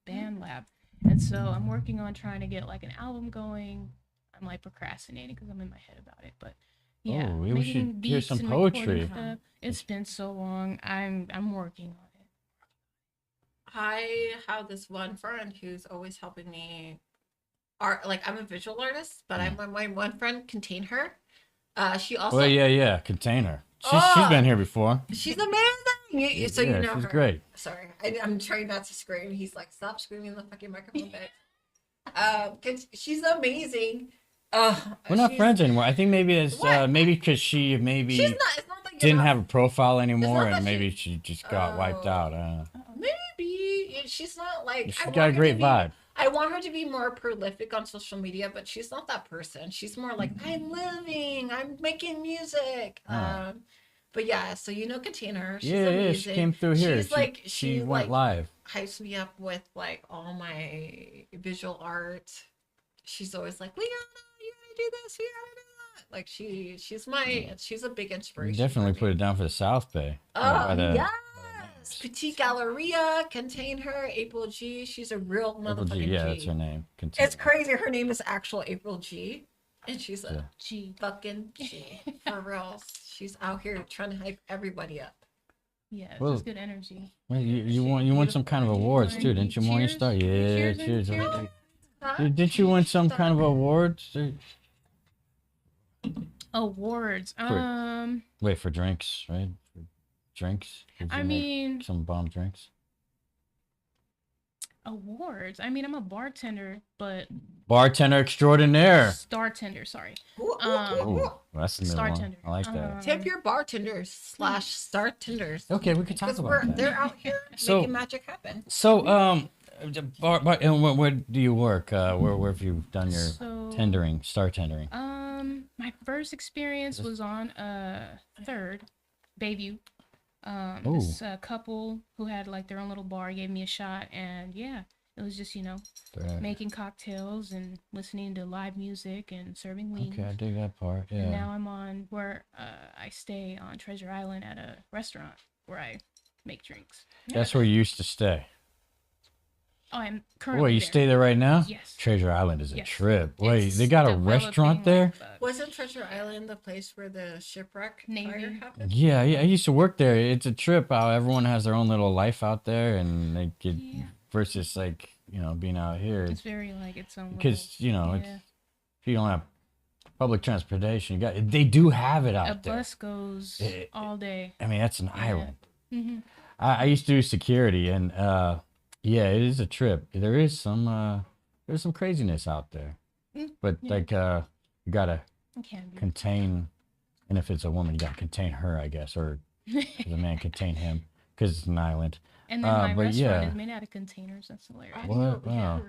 Band lab, and so I'm working on trying to get like an album going. I'm like procrastinating because I'm in my head about it, but yeah, Oh, we making should hear beats some and recording poetry. stuff. It's been so long. I'm working on it. I have this one friend who's always helping me art. Like I'm a visual artist, but I'm my one friend contain her. She also Well, yeah, Container. She's Oh! been here before. she's amazing. So yeah, you know she's her. great. Sorry, I'm trying not to scream. He's like, stop screaming in the fucking microphone, bitch. 'Cause she's amazing. We're not she's- friends anymore. I think maybe it's What? maybe because she She's not. It's not like you're didn't not- have a profile anymore, that and maybe she- she just got wiped Oh. out. Maybe she's not like. She's I got want a her great to be- vibe. I want her to be more prolific on social media, but she's not that person. She's more like I'm living, I'm making music. Oh. But yeah, so you know Container. She's Yeah, amazing. she came through here. She's like she went like live. hypes me up with like all my visual art. She's always like, Leona, you gotta do this, you gotta do that. Like she's a big You inspiration. definitely for put me. it down for the South Bay. Oh by the- yes, Petite Galleria, Contain Her, April G. She's a real April motherfucking G, yeah, G. that's her name. It's crazy. Her name is actual April G, and she's a Yeah. Gee. fucking G for real. She's out here trying to hype everybody up. Yeah, it's Well, just good energy. Well, you won some kind of awards too, didn't you? Morning Cheers. Star, yeah, Cheers, cheers. cheers. Didn't you win some kind of awards? Awards. Wait for drinks, right? For drinks. Did I you make mean, some bomb drinks. awards. I mean, I'm a bartender, but Bartender extraordinaire. star tender. Sorry. Ooh, Ooh, that's a new Star one. tender. I like that. Tip your bartenders / star tenders. Okay, we could talk Because about that. they're out here So- making magic happen. So, and where do you work? Where have you done your So, tendering, star tendering? my first experience was on Third Bayview. Ooh. This couple who had like their own little bar gave me a shot, and yeah, it was just Right. making cocktails and listening to live music and serving wings. Okay, I dig that part. And Yeah. now I'm on where I stay on Treasure Island at a restaurant where I make drinks. That's where you used to stay. Oh, I'm currently Wait, you there. stay there right now? Yes. Treasure Island is a Yes. trip. Wait, It's they got a developing restaurant there? like fuck. Wasn't Treasure Island the place where the shipwreck fire Navy. happened? Yeah, I used to work there. It's a trip how everyone has their own little life out there, and they get Yeah. versus like being out here. It's very like its own. Because little- it's, yeah. if you don't have public transportation, they do have it A out there. bus goes It- all day. I mean, that's an island. Hmm. I used to do security, and yeah, it is a trip. There's some craziness out there, but yeah. like you gotta It can be. contain, and if it's a woman, you gotta contain her, I guess, or the man contain him, because it's an island. And then my but restaurant yeah. is made out of containers. That's hilarious. What? Wow.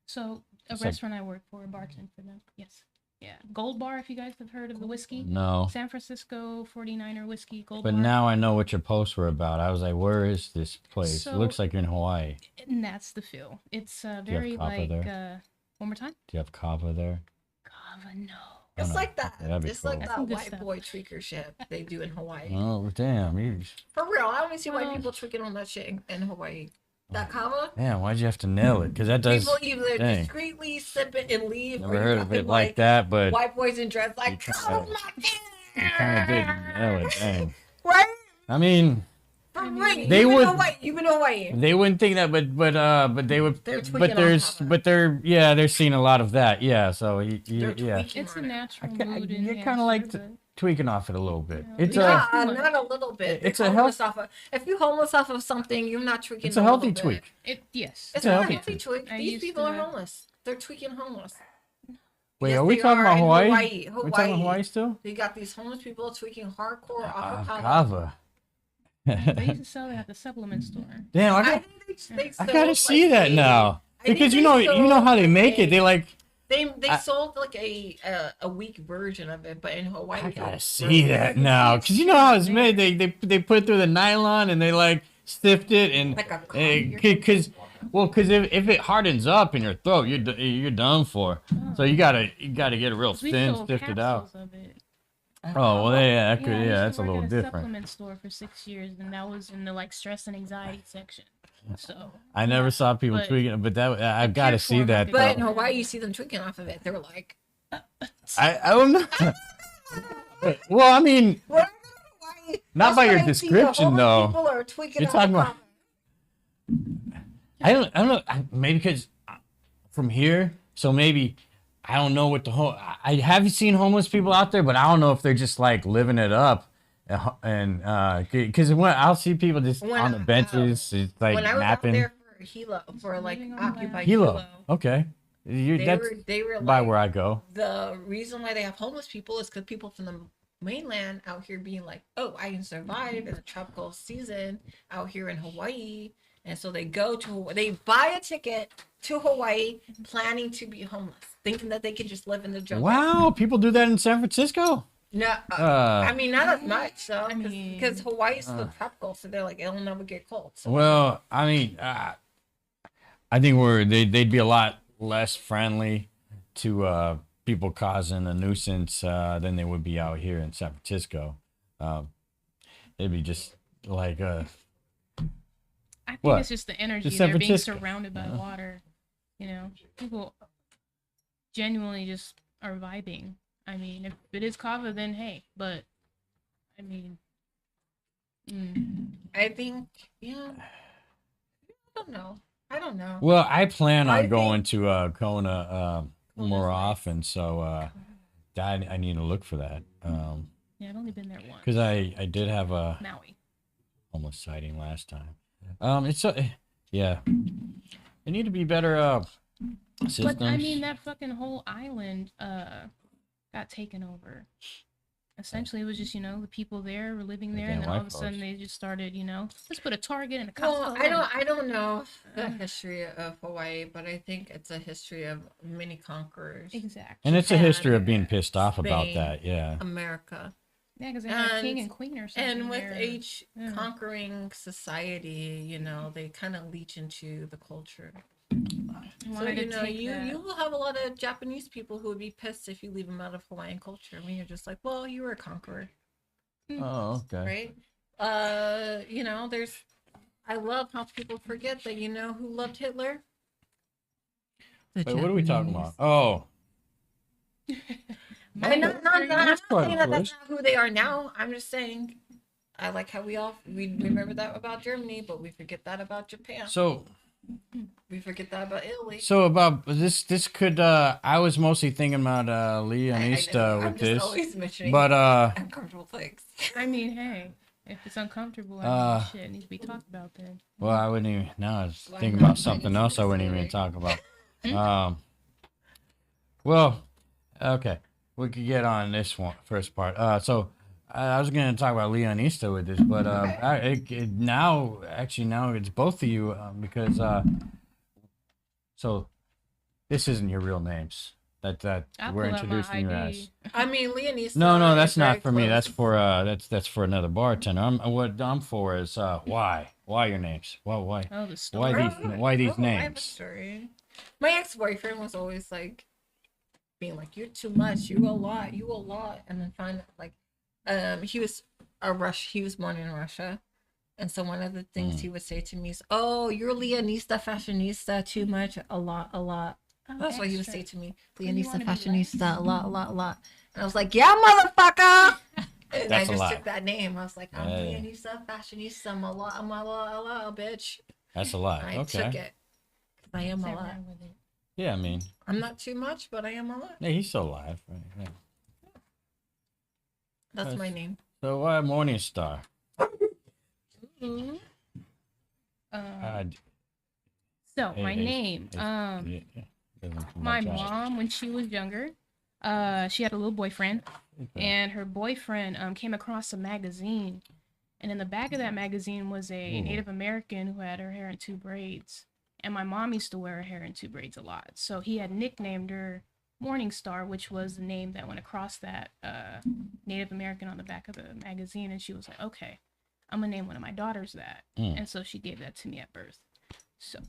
So a It's like- restaurant I work for, bartend for them. Yes. Yeah. Gold Bar, if you guys have heard of the whiskey. No, San Francisco 49er whiskey, Gold but Bar. now I know what your posts were about. I was like, where is this place? So- It looks like you're in Hawaii. And that's the feel. It's you have very kava like there? one more time. Do you have kava there? Kava, no. It's no. like that. Okay, that'd be It's like cool. that Some good white stuff. boy tweaker shit they do in Hawaii. Oh damn! For real, I only see white Well- people tweaking on that shit in Hawaii. That kava, Damn, why'd you have to nail it? Because that does. people either dang. discreetly sip it and leave, Never or heard you of got it them, like that, but white boys in dress like, You kinda- oh my you kind of did nail it. Dang. right? I mean, For real, They you've would- been to Hawaii. You've been to Hawaii. they wouldn't think that, but they would. They're tweaking But on there's, kava. but they're seeing a lot of that. Yeah, so They're yeah, tweaking It's a on it. natural I ca- mood. you're kinda enhancer, like but- tweaking off it a little bit. Yeah. It's Yeah, Too much. not a little bit. It's You're a homeless off of. If you're homeless off of something, you're not tweaking. a healthy little bit. tweak. Yes. It's a a healthy healthy tweak. I These used people to are that. homeless. They're tweaking homeless. Wait, Yes, are we they talking about in Hawaii? Hawaii. We talking about Hawaii still? They got these homeless people tweaking hardcore off of kava. Kava. They used to sell it at the supplement store. Damn, I I think they I sold, gotta see like, that now. I think Because they you know sold, how they like, make it. They like. They I- sold like a weak version of it, but in Hawaii. I it gotta was see really that good. now, cause you know how it's made. They put it through the nylon and they like sift it and Like a coffee or cause if it hardens up in your throat, you're done for. So you gotta get it real 'Cause we thin, sold sift it out. capsules of it. Oh well, yeah, that could, I used yeah, to that's a work little at different. Supplement store for 6 years, and that was in the like stress and anxiety section. So I never saw people But- tweaking it, but that I've got to Care see for that. it, But in though. Hawaii, you see them tweaking off of it. They're like, I don't know. Well, I mean, "We're not going to Hawaii." Not That's by why your I see the description, homeless though. People are tweaking You're off talking of about- kava. I don't know. Maybe because from here, so maybe I don't know what the whole. I have seen homeless people out there, but I don't know if they're just like living it up, and because when I'll see people just When on the I- benches, it's like When I was napping. out there for Hilo, for like Living on Occupy Hilo, Hilo, okay, that's they were by like, where I go. the reason why they have homeless people is because people from the mainland out here being like, oh, I can survive in a tropical season out here in Hawaii. And so they they buy a ticket to Hawaii planning to be homeless, thinking that they can just live in the jungle. Wow, people do that in San Francisco. No, Uh, I mean not as much though, I mean- because Hawaii's still tropical, so they're like it'll never get cold. So well, I mean, I think they'd be a lot less friendly to people causing a nuisance than they would be out here in San Francisco. They'd be just like I think What? it's just the energy. Just San They're being Francisco. surrounded by Yeah. water. You know, people genuinely just are vibing. I mean, if it is kava, then hey. But I mean, I think yeah. I don't know. Well, I plan I on think- going to Kona more nice. often, so I need to look for that. yeah, I've only been there once. Because I did have a Maui. homeless sighting last time. Yeah, it need to be better systems. But I mean, that fucking whole island got taken over. Essentially, it was just the people there were living there, Again, and then all of white a sudden folks. they just started let's put a Target and a Costco. Well, and- I don't know the history of Hawaii, but I think it's a history of many conquerors. Exactly. And it's a history of being Japan, pissed off about Spain. that. Yeah. America. Yeah, because they had a king And- and queen or something. And with there. each yeah. conquering society, they kind of leech into the culture. So Wanted to take you that. will have a lot of Japanese people who would be pissed if you leave them out of Hawaiian culture. I mean, you're just like, well, you were a conqueror, Oh, okay. right? There's. I love how people forget that. You know who loved Hitler? The Wait, what are we talking Japanese. about? Oh, I'm not saying That's quite a that that's twist. not who they are now. I'm just saying, I like how we remember that about Germany, but we forget that about Japan. so We forget that about Italy. about this could I was mostly thinking about I know, Leonista I'm with just this, always mentioning but uncomfortable things. I mean, hey, if it's uncomfortable, shit it needs to be talked about then. well, I wouldn't even. Now I was Why thinking not? about something I else. I wouldn't even necessary. talk about. Well, okay, we could get on this one first part. So I was going to talk about Leonista with this, but now it's both of you because so this isn't your real names that I'll we're pull out my introducing you ID. as. I mean, Leonisa. No, is that's very not for me. close. That's for that's for another bartender. What I'm for is why your names? Why Oh, the why story. why these I have a names? story. My ex-boyfriend was always like being like, "You're too much. You a lot. You a lot." And then find like, he was he was born in Russia, and so one of the things he would say to me is, "Oh, you're Leonista, fashionista, too much, a lot, a lot." Oh, That's what he would extra. say to me, you Leonista, wanna be fashionista, a lot, a lot, a lot. And I was like, "Yeah, motherfucker." And That's I a just lot. took that name. I was like, "I'm Yeah. Leonista, fashionista, I'm a lot, bitch." That's a lot. I Okay. took it. 'Cause I am a Sit lot. around with it. Yeah, I mean, I'm not too much, but I am a lot. yeah, he's still alive. Right? Yeah. That's That's- my name. So why Morningstar? Mhm. Uh, So Hey, my hey, name, yeah, doesn't come my much out. mom when she was younger, she had a little boyfriend, Okay. and her boyfriend came across a magazine, and in the back of that magazine was a Ooh. Native American who had her hair in two braids, and my mom used to wear her hair in two braids a lot, so he had nicknamed her Morning Star, which was the name that went across that Native American on the back of the magazine, and she was like, okay, I'm gonna name one of my daughters that, Mm. and so she gave that to me at birth. So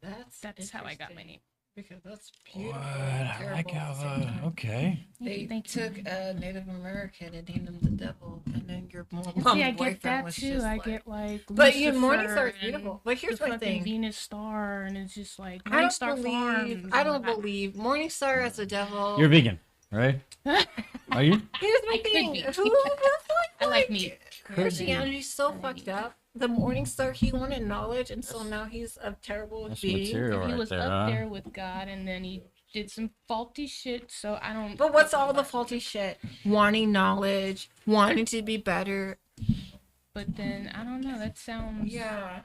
that's how I got my interesting, name. Because that's What? beautiful. I like how. Okay. They Thank you. took a Native American and named him the devil, and then your mom See, I get boyfriend that was too. just I like, get like. But your Morning Lucifer Star is and beautiful. But here's the my fucking thing. Venus Star, and it's just like I Morning don't Star believe. Farms. I don't believe Morning Star as a devil. You're vegan, right? Are you? Here's my I could thing. be. Who I like meat. Christianity's so fucked up. The Morning Star, he wanted knowledge, and so now he's a terrible That's being. material He right was there, up huh? there with God, and then he did some faulty shit. So I don't. But what's all the faulty shit? Wanting knowledge, wanting to be better. But then I don't know. That sounds Yeah.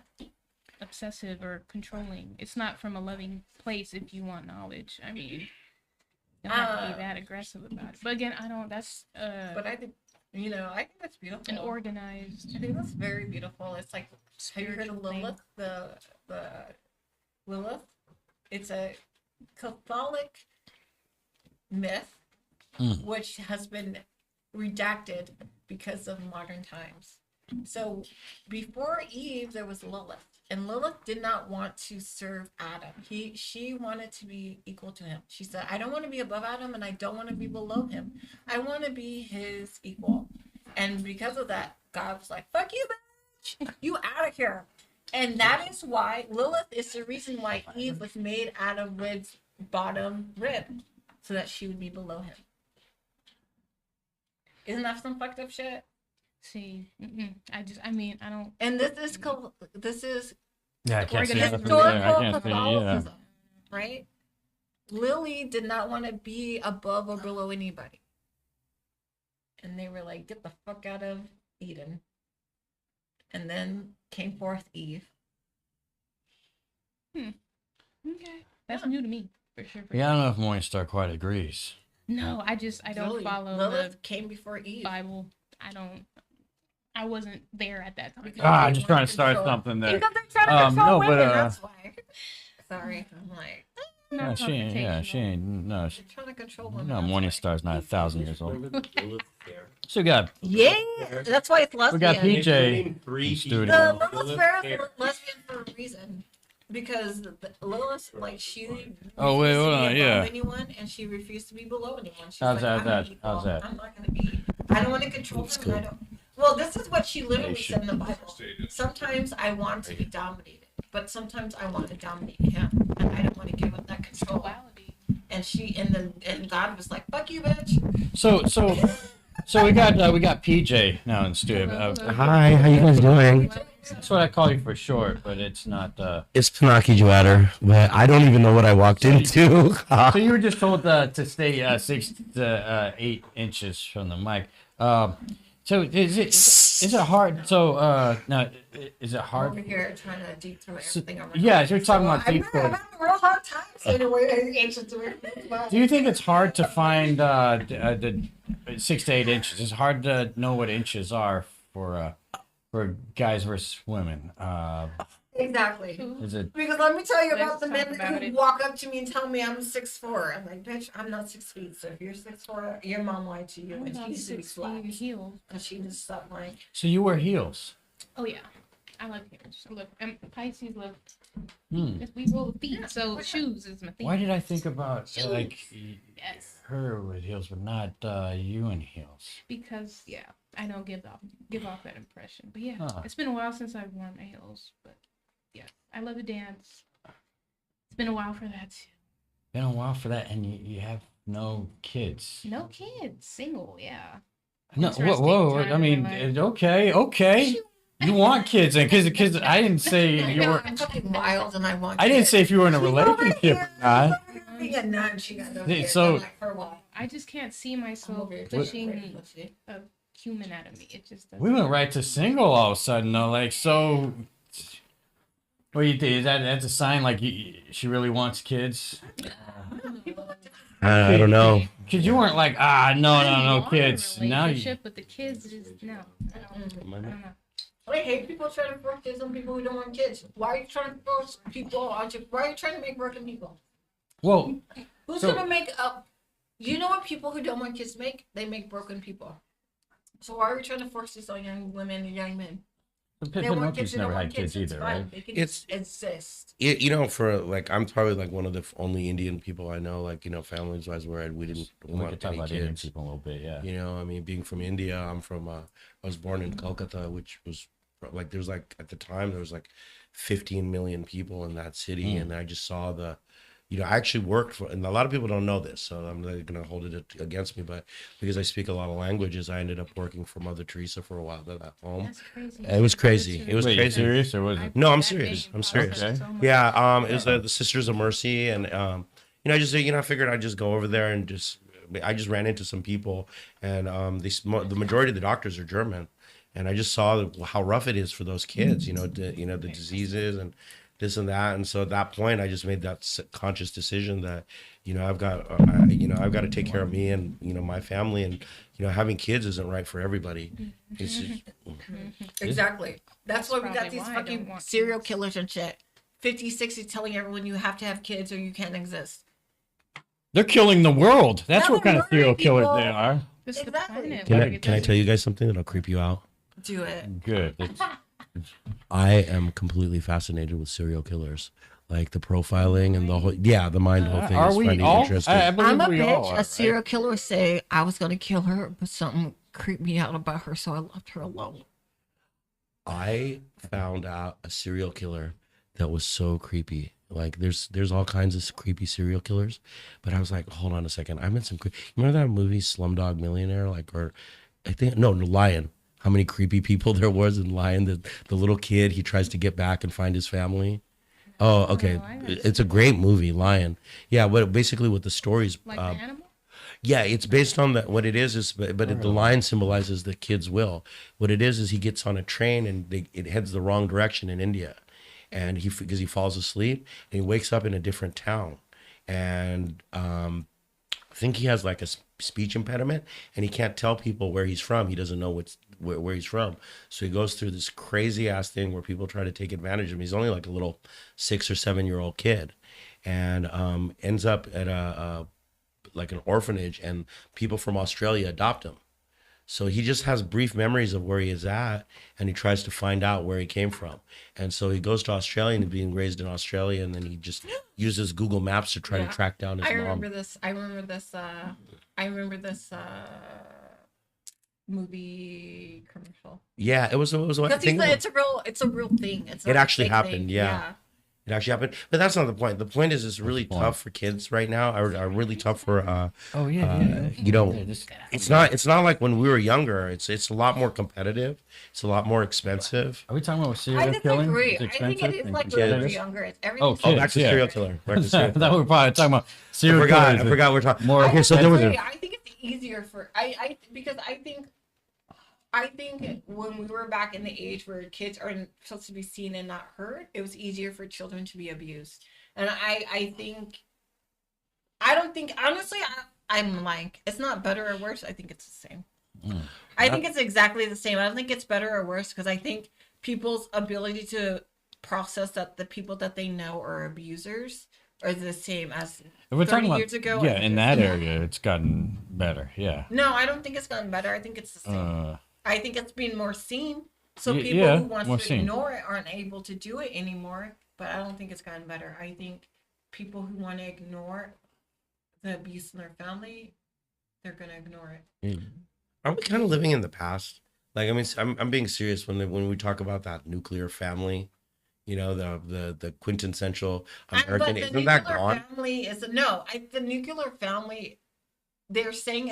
obsessive or controlling. It's not from a loving place. If you want knowledge, I mean, you don't have to be that aggressive about it. But again, I don't. That's But I think, I think that's beautiful. an organized. I think that's very beautiful. It's like, have you heard of Spiritual thing. Lilith? The Lilith? It's a Catholic myth which has been redacted because of modern times. So before Eve, there was Lilith, and Lilith did not want to serve Adam. She wanted to be equal to him. She said, "I don't want to be above Adam, and I don't want to be below him. I want to be his equal." And because of that, God was like, "Fuck you, bitch! You out of here." And that is why Lilith is the reason why Eve was made out of Rib's bottom rib, so that she would be below him. Isn't that some fucked up shit? See, I mean, I don't. And this is Yeah, I can't see nothing historical there. I can't see. Yeah. Catholicism, right? Lily did not want to be above or below anybody, and they were like, "Get the fuck out of Eden." And then came forth Eve. Okay, that's new to me for sure. Yeah, I don't know if Morningstar quite agrees. No, I don't Lily- follow Lilith came before Eve. the Bible. I wasn't there at that time. I'm just trying to start something there. Because they're trying to control no, but, women, that's why. Sorry, I'm like, No, Not she ain't. Yeah, she ain't. No, they're trying to control women. no. that's why. Morningstar's not 1,000 years old. Lilith Fair. So we got Yeah, that's why it's we lesbian. got They PJ. named three in studio. The people. Lilith Fair is lesbian for a reason. Because Lilith, like, she Oh, wait, refused hold to be on, above yeah. anyone, and she refused to be below anyone. She's How's like, that? I'm equal. How's that? I'm not gonna be. I don't want to control them. I don't. Well, this is what she literally said in the Bible. Sometimes I want to be dominated, but sometimes I want to dominate him, and I don't want to give up that control. Duality. And and God was like, "Fuck you, bitch." So we got PJ now in studio. Hi, how you guys doing? That's what I call you for short, but it's not. It's Pinocchio Joatter, but I don't even know what I walked into. So you were just told to stay 6 to 8 inches from the mic. So is it hard? So now is it I'm hard? over here trying to deep throat everything. over Yeah, here. you're talking about I'm deep throat. having a real hard time saying the word ancient to it. Do you think it's hard to find the 6 to 8 inches? It's hard to know what inches are for guys versus women. Exactly. Is it? Because let me tell you about Let's the talk men about who it. walk up to me and tell me I'm 6'4". I'm like, bitch, I'm not 6 feet. So if you're 6'4", your mom lied to you, and she needs to be slapped heels. because she just stopped lying. So you wear heels? Oh yeah, I love heels. Look, Pisces love. Hmm. We roll with feet, so shoes is my thing. Why did I think about Shoes. like Yes, her with heels, but not you in heels? because I don't give off that impression. But yeah, Huh. it's been a while since I've worn my heels. But yeah, I love to dance. It's been a while for that too. Been a while for that, and you have no kids. No kids, single. Yeah. No, Interesting whoa. time I in mean, my life. okay. You want kids, and because I didn't say I you know, were. I'm fucking wild and I want I didn't kids. say if you were in a She's over relationship here, or not. she's over here being a nut and she got no Yeah, kids. so- I'm like, for what? I just can't see I'm myself over here pushing crazy, pussy. a human out of me. It just doesn't. We went right to single all of a sudden, though. Like, so. What do you think? Is that's a sign like she really wants kids? I don't know. Because you weren't like, no I kids. want a Now you. relationship, but the kids is no. I don't know. I hate people trying to force kids on people who don't want kids. Why are you trying to force people on you? Why are you trying to make broken people? Well, Who's So- gonna make up? You know what people who don't want kids make? They make broken people. So why are we trying to force this on young women and young men? the They want Pinocchio's kids. They never don't had want kids kids. It's either, fine. right? They can It's- exist. You know, for like, I'm probably like one of the only Indian people I know, like, you know, families wise where we didn't We want could talk any about Indian kids. people a little bit, yeah. You know, I mean, being from India, I'm from, I was born in Kolkata, which was like, there's like, at the time, there was like 15 million people in that city. Mm. And I just saw you know, I actually worked for, and a lot of people don't know this, so I'm not going to hold it against me, but because I speak a lot of languages, I ended up working for Mother Teresa for a while at home. That's crazy. It was crazy. It was Wait, you crazy. serious or was it? No, I'm That serious. name I'm serious. pops up Okay. so much. Yeah, it was the Sisters of Mercy, and you know, I just, you know, I figured I'd just go over there and I just ran into some people, and the majority of the doctors are German, and I just saw how rough it is for those kids, you know, the diseases and this and that, and so at that point, I just made that conscious decision that, you know, I've got to take care of me and, you know, my family, and, you know, having kids isn't right for everybody. It's just, Exactly. That's why we got probably these why I fucking don't want serial kids. killers and shit. 50, 60 telling everyone you have to have kids or you can't exist. They're killing the world. That's No, what kind of they're serial murdering killers people. they are. This is the Exactly. planet. Can Why I, we can I get tell you guys something that'll creep you out? Do it. Good. It's, I am completely fascinated with serial killers, like the profiling and the whole the mind whole thing. are is we finding all? interesting. I believe I'm a we all bitch. are, A right? serial killer would say I was gonna kill her, but something creeped me out about her, so I left her alone. I found out a serial killer that was so creepy. Like there's all kinds of creepy serial killers, but I was like, hold on a second. I met some. Remember that movie Slumdog Millionaire? Like, or I think no, Lion. How many creepy people there was in Lion? The little kid, he tries to get back and find his family. Oh, okay. I haven't It's a great movie, Lion. Yeah, but basically what the stories. like the animal. Yeah, it's based on what it is but the lion symbolizes the kid's will. What it is he gets on a train and it heads the wrong direction in India, and because he falls asleep and he wakes up in a different town, and I think he has like a speech impediment and he can't tell people where he's from. He doesn't know where he's from, so he goes through this crazy ass thing where people try to take advantage of him. He's only like a little 6 or 7 year old kid, and ends up at like an orphanage, and people from Australia adopt him. So he just has brief memories of where he is at, and he tries to find out where he came from. And so he goes to Australia and he's being raised in Australia, and then he just uses Google Maps to try to track down his I mom. remember this. I remember this movie commercial. Yeah, it was I Because think it's a real thing. It's It not a actually fake happened, thing. yeah. It actually happened, but that's not the point. The point is, it's really point? tough for kids right now. Are really tough for oh yeah. you know, Yeah, this- it's not like when we were younger. It's a lot more competitive. It's a lot more expensive. Are we talking about I serial killing? disagree. It's I think expensive it is and like when we were competitive? younger. It's Oh, everything's Oh, kids, back to yeah. serial killer. Back to I serial thought killer. we were probably talking about I serial forgot. killers. I forgot. We're talking More. Okay, so there was a. I think it's easier for because I think when we were back in the age where kids are supposed to be seen and not heard, it was easier for children to be abused. And I don't think honestly I'm like it's not better or worse. I think it's the same. I think it's exactly the same. I don't think it's better or worse because I think people's ability to process that the people that they know are abusers are the same as If we're 30 talking about years ago. yeah, I think in it's- that area, it's gotten better. Yeah. No, I don't think it's gotten better. I think it's the same. I think it's been more seen. So people yeah, who want more to seen. ignore it aren't able to do it anymore. But I don't think it's gotten better. I think people who want to ignore the abuse in their family, they're gonna ignore it. Aren't we kind of living in the past? Like, I mean, I'm being serious when we talk about that nuclear family. You know, the quintessential American. But the Isn't that nuclear gone? family is the nuclear family. They're saying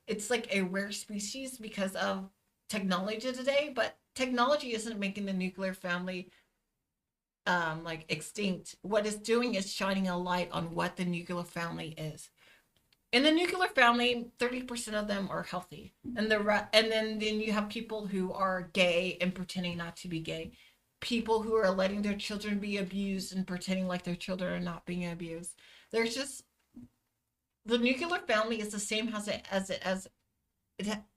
it's like a rare species because of technology today. But technology isn't making the nuclear family like extinct. What it's doing is shining a light on what the nuclear family is. In the nuclear family, 30% of them are healthy, and then you have people who are gay and pretending not to be gay, people who are letting their children be abused and pretending like their children are not being abused. There's just the nuclear family is the same as it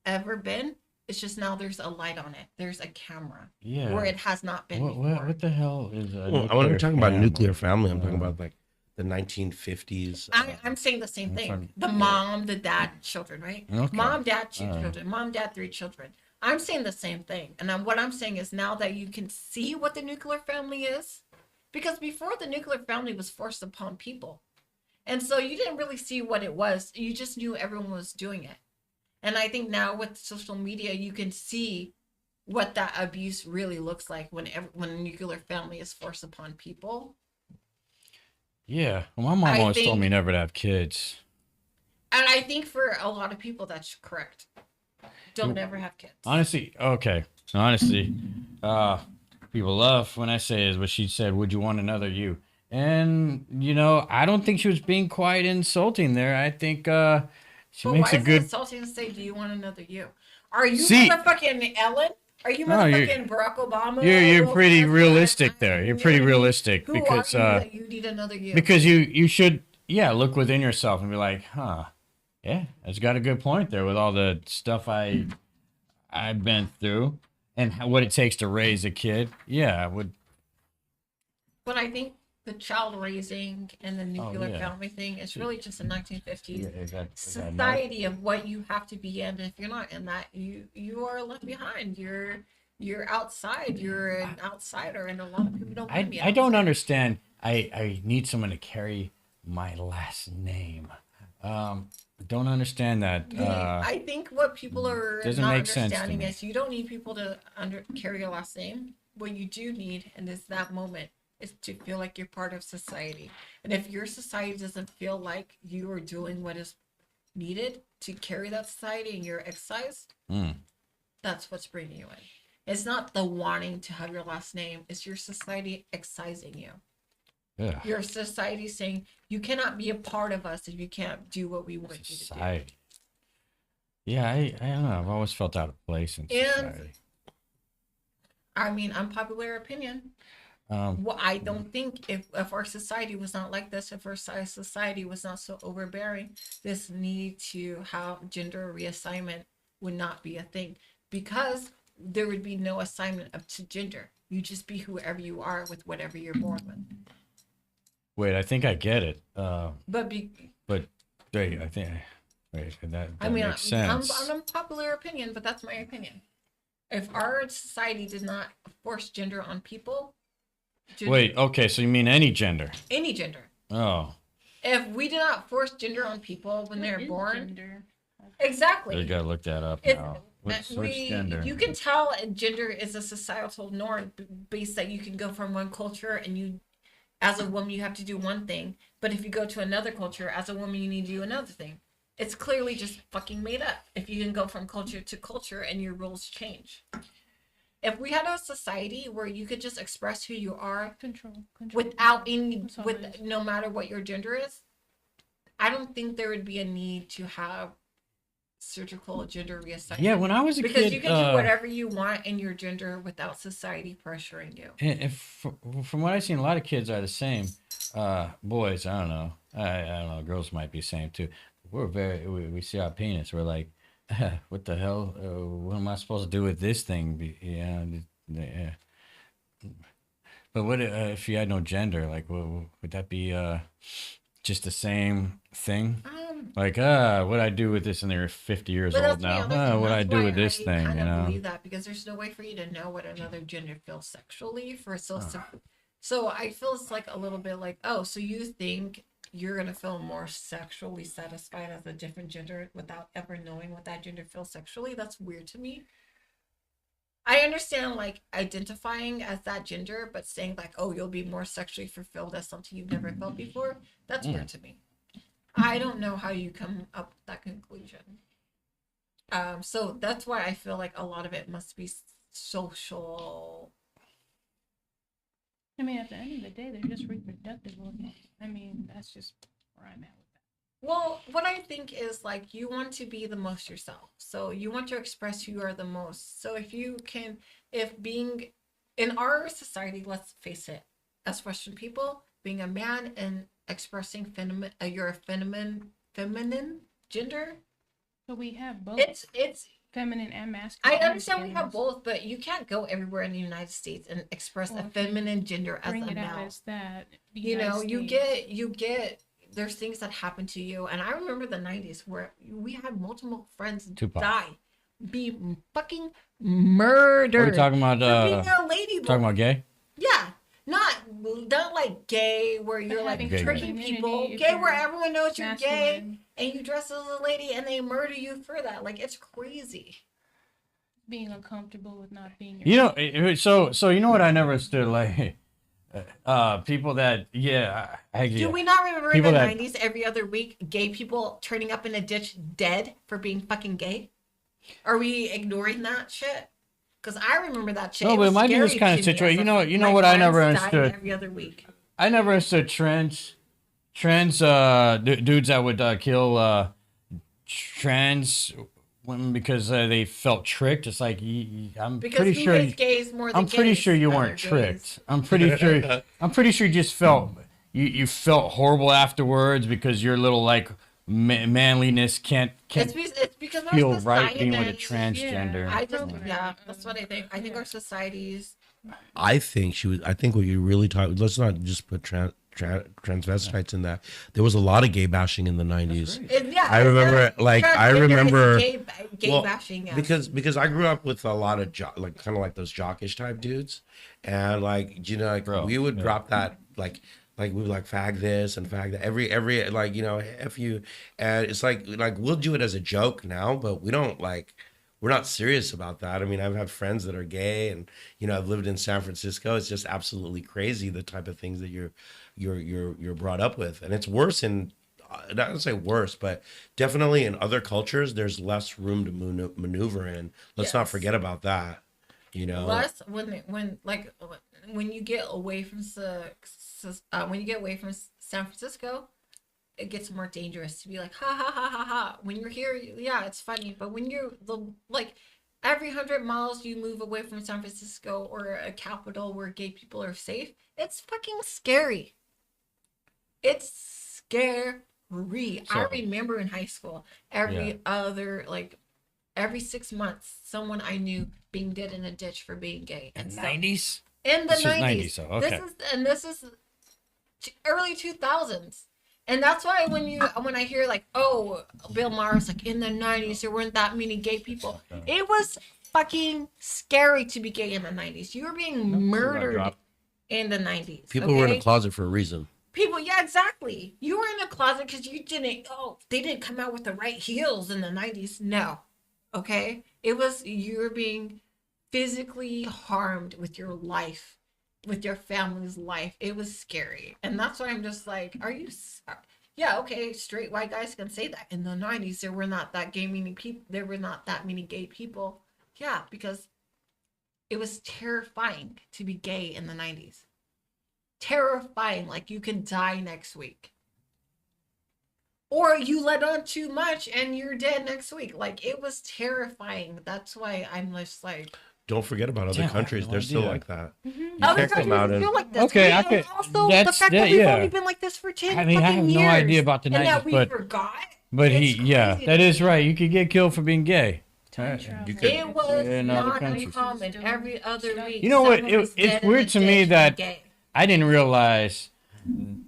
ever been. It's just now there's a light on it. There's a camera Yeah. where it has not been What, before. what the hell is a Well, when we're talking about family? nuclear family, I'm talking about like the 1950s. I'm saying the same I'm thing. sorry. The mom, the dad, children, right? Okay. Mom, dad, 2 All right. children. Mom, dad, 3 children. I'm saying the same thing. And what I'm saying is now that you can see what the nuclear family is, because before the nuclear family was forced upon people. And so you didn't really see what it was. You just knew everyone was doing it. And I think now with social media, you can see what that abuse really looks like when a nuclear family is forced upon people. Yeah. Well, my mom I always told think- me never to have kids. And I think for a lot of people, that's correct. Don't ever have kids. Honestly, okay. Honestly, people love when I say is what she said, would you want another you? And, you know, I don't think she was being quite insulting there. I think she But makes why a is good. it insulting to say, "Do you want another you"? Are you See- motherfucking Ellen? Are you No, you're- motherfucking Barack Obama? You're Well, pretty that's not- realistic there. You're you pretty know what I mean? realistic Who because are you that you need another you? because you should look within yourself and be like, huh, yeah, that's got a good point there with all the stuff I've been through and what it takes to raise a kid. Yeah, I would. But I think the child raising and the nuclear yeah. family thing is really just a 1950s Yeah, is that society of what you have to be in. If you're not in that, you are left behind. You're outside. You're an outsider, and a lot of people don't. wanna be I don't outside. understand. I need someone to carry my last name. Don't understand that. I think what people are doesn't not make sense to understanding me. is you don't need people to carry your last name. What you do need, and is that moment, is to feel like you're part of society. And if your society doesn't feel like you are doing what is needed to carry that society and you're excised, Mm. that's what's bringing you in. It's not the wanting to have your last name, it's your society excising you. Ugh, Your society saying you cannot be a part of us if you can't do what we want you to do. society. Yeah, I don't know. I've always felt out of place in And- society. I mean, unpopular opinion. Well, I don't think if our society was not like this, if our society was not so overbearing, this need to have gender reassignment would not be a thing, because there would be no assignment of to gender. You just be whoever you are with whatever you're born with. Wait, I think I get it. But Wait, I think. Wait, that I mean, makes I'm sense. an unpopular opinion, but that's my opinion. If our society did not force gender on people, Wait, okay, so you mean any gender? any gender. Oh, If we did not force gender on people when What they're is born, gender? exactly. you gotta look that up It's, now. What's we, gender? You can tell gender is a societal norm based that you can go from one culture and you, as a woman, you have to do one thing. But if you go to another culture, as a woman, you need to do another thing. It's clearly just fucking made up. If you can go from culture to culture and your rules change. If we had a society where you could just express who you are Control. without any, That's all it with is. no matter what your gender is, I don't think there would be a need to have surgical gender reassignment. Yeah, when I was a Because kid, you can do whatever you want in your gender without society pressuring you. and from what I've seen, a lot of kids are the same. Boys, I don't know. I don't know. Girls might be the same too. We see our penis. We're like, what the hell? What am I supposed to do with this thing? Yeah. But what if you had no gender? Like, would that be just the same thing? Like, what I do with this? And they're 50 years But old that's the now. other thing. What I That's do why with this I thing? kind You of know? believe that, because there's no way for you to know what another gender feels sexually for so I feel it's like a little bit like, oh, so you think you're gonna feel more sexually satisfied as a different gender without ever knowing what that gender feels sexually? That's weird to me. I understand like identifying as that gender, but saying like, oh, you'll be more sexually fulfilled as something you've never felt before, that's weird to me. I don't know how you come up with that conclusion. So that's why I feel like a lot of it must be social. I mean, at the end of the day, they're just reproductive organs. I mean, that's just where I'm at with that. Well, what I think is like you want to be the most yourself. So you want to express who you are the most. So if being in our society, let's face it, as Western people, being a man and expressing your feminine gender, So we have both it's feminine and masculine. I understand we have understandings. both, but you can't go everywhere in the United States and express Well, a if you feminine gender as Bring a it out male. as that. the You know, United you States. get there's things that happen to you, and I remember the 90s where we had multiple friends Tupac. die, be fucking What are murdered we talking about? for being a lady. Talking about gay? Yeah, not like gay where you're like having Gay, tricking gay. people. Community, if Gay where you're everyone knows you're gay masculine, and you dress as a lady and they murder you for that. Like it's crazy. being uncomfortable with not being. You know, so you know what I never understood, like, people that Do we not remember in People the that- 90s every other week gay people turning up in a ditch dead for being fucking gay? Are we ignoring that shit? Because I remember that shit. No, but it was might be this scary kind of to me situation. as You know my what I never friends dying understood? every other week. I never understood trans dudes that would kill trans women because they felt tricked. It's like I'm Because pretty who sure hates gays more than I'm pretty gays? sure you Other weren't gays. tricked. I'm pretty sure you just felt you felt horrible afterwards because your little like manliness can't It's because our feel right being with a society- transgender. I just Program. yeah, that's what I think. I think our societies I think she was. I think what you really talk. Let's not just put transvestites in that. There was a lot of gay bashing in the 90s. Yeah, I remember, like, I remember, gay well, bashing. Yeah. because I grew up with a lot of like kind of like those jockish type dudes, and like like Bro, we would yeah. drop that like we would like fag this and fag that every like f you, and it's like we'll do it as a joke now, but we don't like. We're not serious about that. I mean, I've had friends that are gay, and I've lived in San Francisco. It's just absolutely crazy the type of things that you're brought up with, and it's worse in. Not to say worse, but definitely in other cultures, there's less room to maneuver in. Let's not Yes. forget about that. Less when you get away from San Francisco, it gets more dangerous to be like ha ha ha ha ha. When you're here, yeah, it's funny, but when you're every 100 miles you move away from San Francisco or a capital where gay people are safe, it's fucking scary. It's scary. I remember in high school, every 6 months, someone I knew being dead in a ditch for being gay. In And the stuff. 90s? In the This was 90s. 90s, so, okay. This is early 2000s. And that's why when I hear like, oh, Bill Maher's like in the 90s there weren't that many gay people. It was fucking scary to be gay in the 90s. You were being murdered drop. in the 90s. People were in okay? a closet for a reason. People, yeah, exactly. You were in a closet because they didn't come out with the right heels in the 90s. No. Okay? It was you were being physically harmed with your life, with your family's life. It was scary. And that's why I'm just like, yeah, okay, straight white guys can say that. In the 90s, there were not that many gay people. Yeah, because it was terrifying to be gay in the 90s. Terrifying, like you can die next week. Or you let on too much and you're dead next week. Like it was terrifying. That's why I'm just like, Don't forget about other Damn, I had countries. no They're still idea. like that. other can't come countries out and- feel like this. Okay, I And could- also the that's- fact that that- we've yeah. only been like this for 10 I mean, I fucking have years, no idea about the and 90s, that we but- forgot. But It's yeah, crazy that to is me. right. You could get killed for being gay. Time Right. travel. You could- It was in other not countries. uncommon. Every other week. You know what? someone was It's dead in weird a to me ditch that- and gay. I didn't realize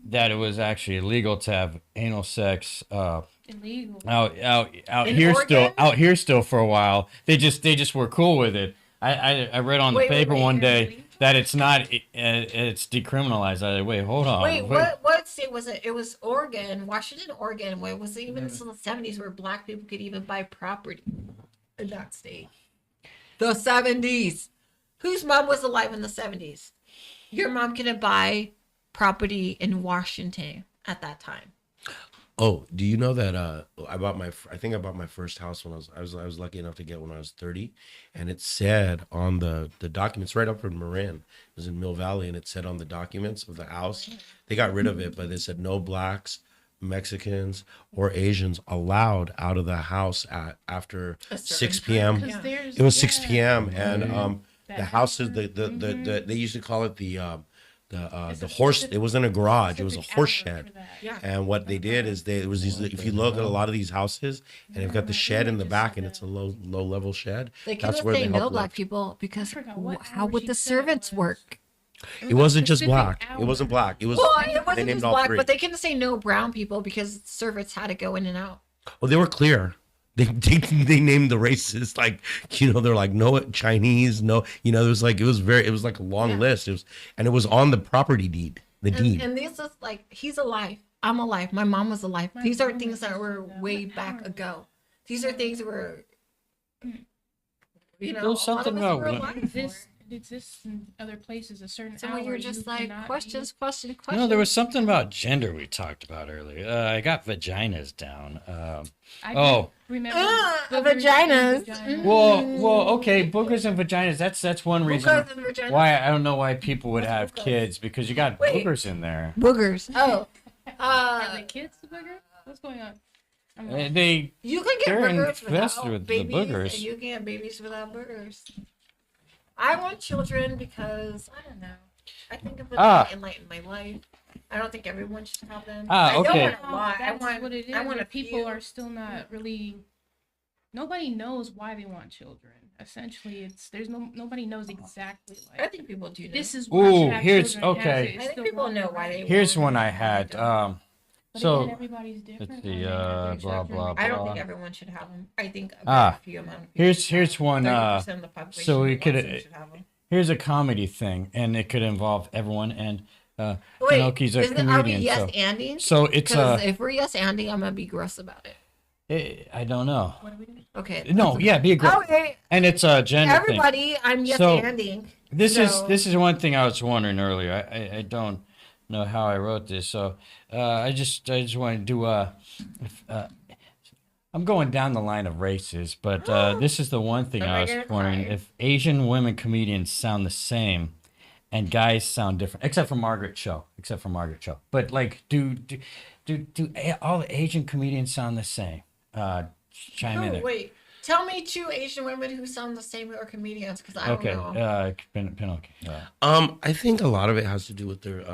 that it was actually illegal to have anal sex Illegal. out In here Oregon? still for a while. They just were cool with it. I read on the Wait, paper wait, one day illegal? that it's not it's decriminalized. Wait, hold on. Wait, what state was it? It was Oregon, Washington, Oregon. Where it was even in the 70s where black people could even buy property in that state. The 70s. Whose mom was alive in the 70s? Your mom couldn't buy property in Washington at that time. Oh, do you know that I think I bought my first house when I was lucky enough to get when I was 30, and it said on the documents right up in Marin, it was in Mill Valley, and it said on the documents of the house, they got rid of it, but it said no blacks, Mexicans, or Asians allowed out of the house after A certain 6 time. p.m. Because there's It was 6 yeah. p.m. and That the houses they used to call it the horse. It wasn't a garage. It was a Specific horse hour shed. for that. Yeah. And what they did is if you look at a lot of these houses and they've got the shed in the back and it's a low level shed. They That's couldn't where say they no help black live. people because forgot what how hour would she the said it servants was. work? It wasn't just specific black. hour. It wasn't black. It was Well, it they wasn't named just all black, three. but they couldn't say no brown people because servants had to go in and out. Well, they were clear. They named the races like they're like no Chinese, no it was like it was like a long Yeah. list. It was on the property deed. The deed. And this is like he's alive. I'm alive. My mom was alive. These are mom things was that were alive. way What back hour? ago. These are things that were There was a lot something of us about were when- alive It for. exists in other places. A certain So hour. when you're you just like cannot questions. You know, there was something about gender we talked about earlier. I got vaginas down. I Oh. remember vaginas. vaginas. Mm. Well, okay, boogers and vaginas. That's one reason Boogers and vaginas? why I don't know why people would have boogers? kids because you got Wait. boogers in there. Boogers. Oh, Are the kids the booger? What's going on? I'm lost. They you can get They're boogers infested without with the babies, boogers. and you can get babies without boogers. I want children because I don't know. I think of it Ah. to enlighten my life. I don't think everyone should have them. Ah, I don't okay. want a lot. I That's want what it is. I want a but people few. are still not really. Nobody knows why they want children. essentially, it's there's nobody knows exactly I like think people do know. this is why Ooh, you have here's- children, has okay. it, it's I think still people wrong know for why they everybody. Here's want one it. I had. But So again, everybody's different. let's see, and they have their blah, exact blah, reasons. I don't blah. think everyone should have them. I think a Ah, very few amount of people here's should have here's one. 30% of the population so we who could wants them should have them. here's a comedy thing, and it could involve everyone. And Wait, Pinocchio's a are we comedian. yes So, anding? so it's Because if we're yes anding, I'm gonna be gross about it. I don't know. What are we doing? Okay. No, yeah, be a great. Okay. And it's a gender thing. Everybody, I'm yes So, anding. This So- is one thing I was wondering earlier. I don't know how I wrote this, so I just want to do I'm going down the line of races, but this is the one thing Am I I was gonna wondering cry? if Asian women comedians sound the same, and guys sound different, except for Margaret Cho. But like, do all the Asian comedians sound the same? Chime in Oh, there. wait. Tell me two Asian women who sound the same or comedians, because I don't Okay, know. Pinocchio. I think a lot of it has to do with their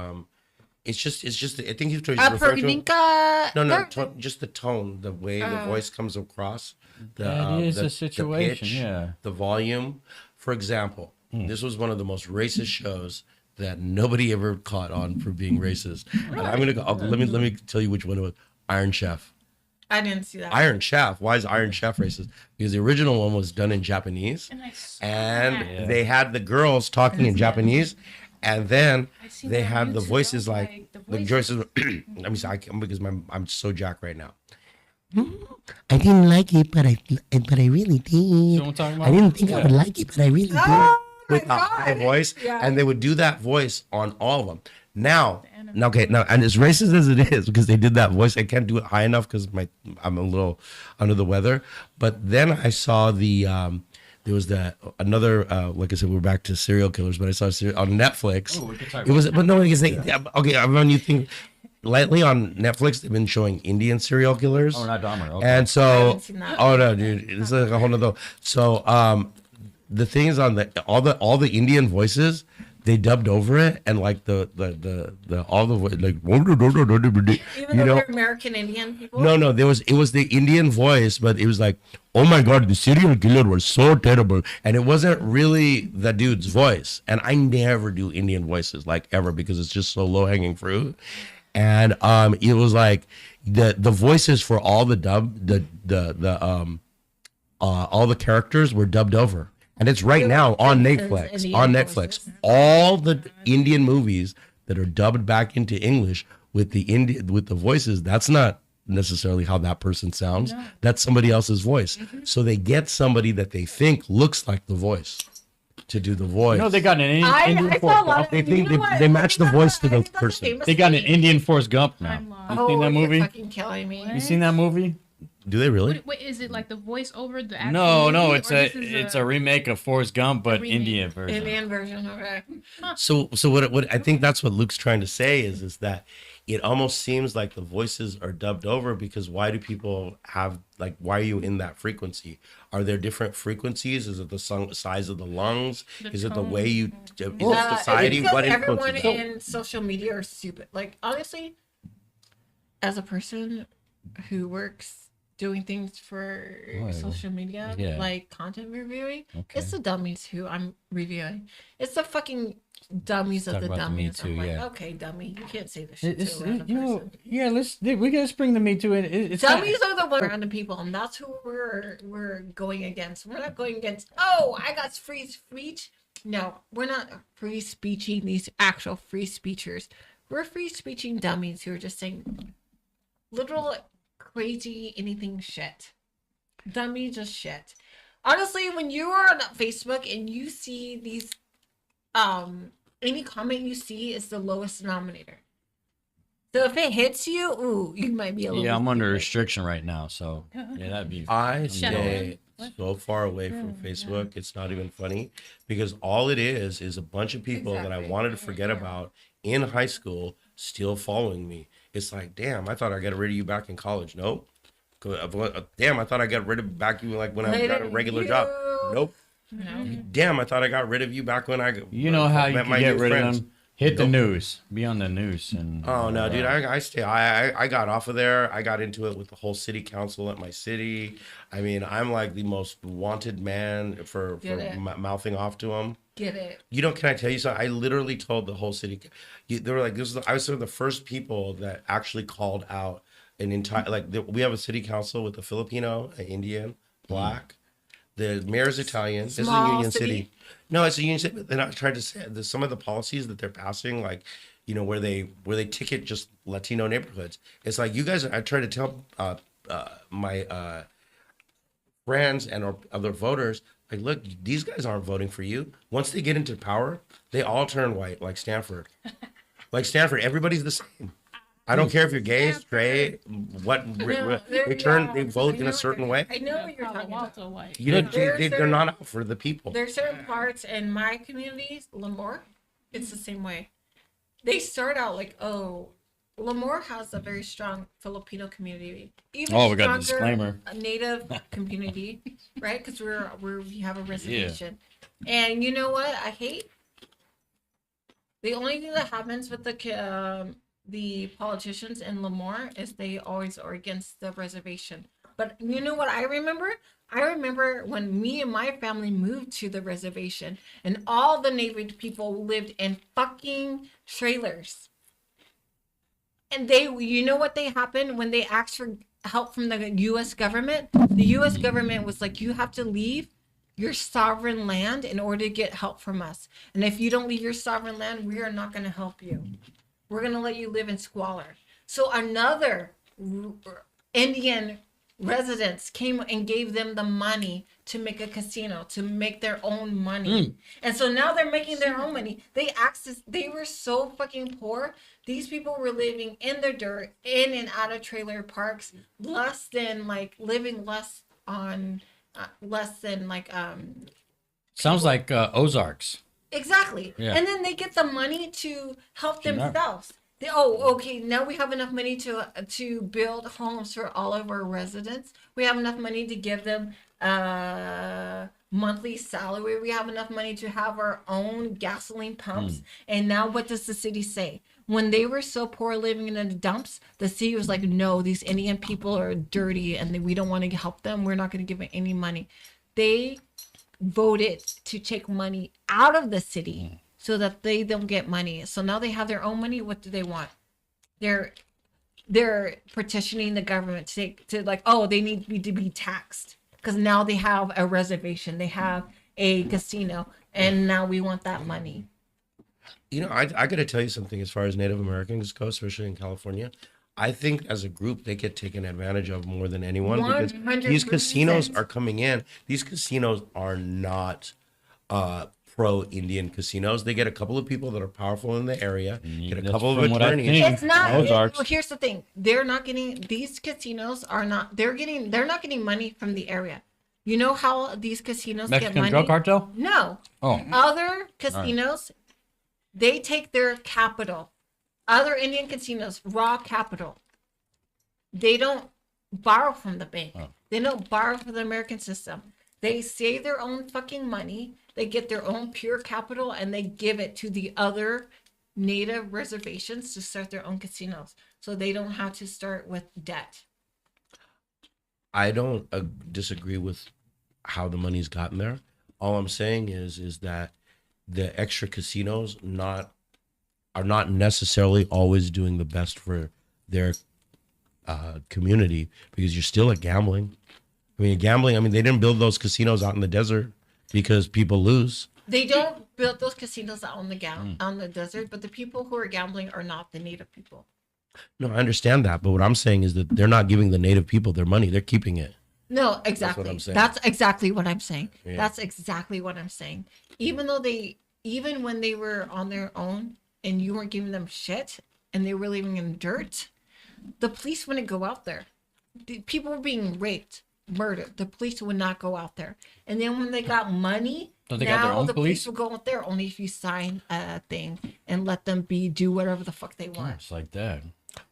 it's just I think you're referring to Pervininka. no just the tone, the way the voice comes across, That is the a situation, pitch, yeah. the volume. For example, this was one of the most racist shows that nobody ever caught on for being racist. And I'm gonna go. Let me tell you which one it was. Iron Chef. I didn't see that. Iron Chef. Why is Iron Chef racist? Because the original one was done in Japanese, And I saw and that. they had the girls talking in Japanese, and then I've seen they that on had the YouTube. voices I was like the the voices. voices. Let me see, because I'm so jacked right now. I didn't like it, but I really did. You know what I'm talking about? I didn't think I would like it, but I really did. Oh my With a high God. voice, Yeah. and they would do that voice on all of them. Now, and as racist as it is, because they did that voice, I can't do it high enough because I'm a little under the weather. But then I saw there was another like I said, we're back to serial killers, but I saw on Netflix. Oh, we could talk It was, but no, because okay. When you think lately on Netflix, they've been showing Indian serial killers. Oh, not Dahmer. Okay. And I so, haven't seen that. oh no, dude, this is like a whole nother. So, the thing is on all the Indian voices, they dubbed over it, and like the all the like Even you though know. they're American Indian people. No, it was the Indian voice, but it was like, oh my god, the serial killer was so terrible, and it wasn't really the dude's voice. And I never do Indian voices like ever because it's just so low hanging fruit. And it was like the voices for all the all the characters were dubbed over, and it's right now on Netflix. Indian On voices. Netflix, all the Indian movies that are dubbed back into English with the voices. That's not necessarily how that person sounds. That's somebody else's voice. So they get somebody that they think looks like the voice to do the voice. No, they got an Indian I Forrest saw a lot Gump. of They you think know what? they match the I think voice to the that's a person. famous They got an thing. Indian Forrest Gump now. I'm lost. You seen that Oh, movie? You're fucking killing me. You seen that movie? Do they really? Wait, is it like the voice over the actual No, movie, it's or a this is it's a remake of Forrest Gump, but remake. Indian version. Indian version. Okay. So what I think that's what Luke's trying to say is that it almost seems like the voices are dubbed over, because why do people have, like, why are you in that frequency? Are there different frequencies? Is it the size of the lungs? The Is it the tone. way you is it society? Because What everyone influences it? in social media are stupid. Like, honestly, as a person who works doing things for Well, social media, yeah. like content reviewing, Okay. it's the dummies who I'm reviewing. It's the fucking dummies of Talk the about the Me dummies. I'm Too, like, yeah. okay, dummy, you can't say this shit It's, to a random you know, person. yeah. We gotta bring the Me Too in. It's not- Dummies are the one random people, and that's who we're going against. We're not going against. Oh, I got free speech. No, we're not free speeching these actual free speechers. We're free speeching dummies who are just saying literal crazy anything shit. Dummy just shit. Honestly, when you are on Facebook and you see these, any comment you see is the lowest denominator. So if it hits you, ooh, you might be a little. Yeah, I'm under stupid. restriction right now, so yeah, that'd be. I Shadow stay What? so far away from Facebook. It's not even funny, because all it is a bunch of people that I Exactly. wanted to forget Yeah. about in high school still following me. It's like, damn, I thought I got rid of you back in college. Nope. Damn, I thought I got rid of back you like when I got a regular job. Nope. No. Damn, I thought I got rid of you back when I You know how you met can my get new rid friends. of them? Hit the news. Be on the news. And Oh no, dude! I got off of there. I got into it with the whole city council at my city. I mean, I'm like the most wanted man for Get it. mouthing off to them. Get it? You know, can I tell you something? I literally told the whole city. They were like, "This is." I was one of the first people that actually called out an entire. We have a city council with a Filipino, an Indian, Black. The mayor's Italian. This is a Small union city? city. No, it's a union city. But then I tried to say some of the policies that they're passing, like, you know, where they ticket just Latino neighborhoods. It's like you guys. I try to tell my friends and or other voters, like, look, these guys aren't voting for you. Once they get into power, they all turn white, like Stanford. Like Stanford, everybody's the same. I don't care if you're gay, straight, they vote in a certain way. I know what you're Palo talking about. Alto white. You know, There's they're not out for the people. There's certain parts in my communities, Lemoore, it's the same way. They start out like, oh, Lemoore has a very strong Filipino community. Even Oh, we got the stronger disclaimer. Native community, right? Because we have a reservation. And you know what? I hate the only thing that happens with the politicians in Lemoore is they always are against the reservation. But you know what I remember? I remember when me and my family moved to the reservation and all the Native people lived in fucking trailers. And you know what they happened when they asked for help from the U.S. government? The U.S. government was like, you have to leave your sovereign land in order to get help from us. And if you don't leave your sovereign land, we are not going to help you. We're going to let you live in squalor. So another Indian residents came and gave them the money to make a casino, to make their own money. And so now they're making their own money. They were so fucking poor. These people were living in the dirt, in and out of trailer parks, living less than Sounds like Ozarks. exactly. Yeah. And then they get the money to help Sure. themselves. Okay, now we have enough money to build homes for all of our residents. We have enough money to give them monthly salary. We have enough money to have our own gasoline pumps. And now what does the city say? When they were so poor living in the dumps, the city was like, no, these Indian people are dirty and we don't want to help them. We're not going to give them any money. They voted to take money out of the city so that they don't get money. So now they have their own money. What do they want? They're petitioning the government to like, oh, they need to be taxed because now they have a reservation. They have a casino and now we want that money. You know, I got to tell you something as far as Native Americans go, especially in California. I think as a group, they get taken advantage of more than anyone because these 100%. casinos are coming in. These casinos are not pro-Indian casinos. They get a couple of people that are powerful in the area, get a That's couple of from what I've attorneys. seen. It's not. Ozarks. Well, here's the thing: they're not getting these casinos are not. They're not getting money from the area. You know how these casinos get Mexican money? drug cartel? No. Oh. Other casinos, they take their capital. Other Indian casinos, raw capital. They don't borrow from the bank. They don't borrow from the American system. They save their own fucking money. They get their own pure capital and they give it to the other native reservations to start their own casinos. So they don't have to start with debt. I don't disagree with how the money's gotten there. All I'm saying is that the extra casinos are not necessarily always doing the best for their community because you're still at gambling. I mean, they didn't build those casinos out in the desert because people lose. They don't build those casinos out on the desert, but the people who are gambling are not the native people. No, I understand that, but what I'm saying is that they're not giving the native people their money; they're keeping it. No, exactly. I'm saying. That's exactly what I'm saying. Yeah. That's exactly what I'm saying. Even when they were on their own and you weren't giving them shit and they were living in dirt, the police wouldn't go out there. The people were being raped, murdered. The police would not go out there. And then when they got money, Don't they got their own the police? will go out there only if you sign a thing and let them do whatever the fuck they want. It's like that.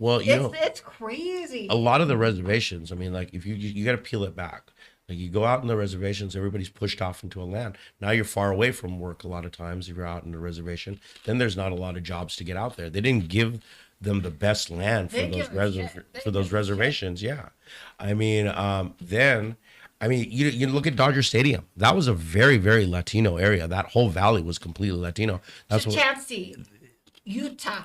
Well, you know, It's crazy. a lot of the reservations. I mean, like if you got to peel it back. Like you go out in the reservations, everybody's pushed off into a land. Now you're far away from work a lot of times if you're out in the reservation. Then there's not a lot of jobs to get out there. They didn't give them the best land for They those give a shit. They for those give a shit. reservations. Yeah, I mean, you look at Dodger Stadium. That was a very very Latino area. That whole valley was completely Latino. That's what Chansey, Utah,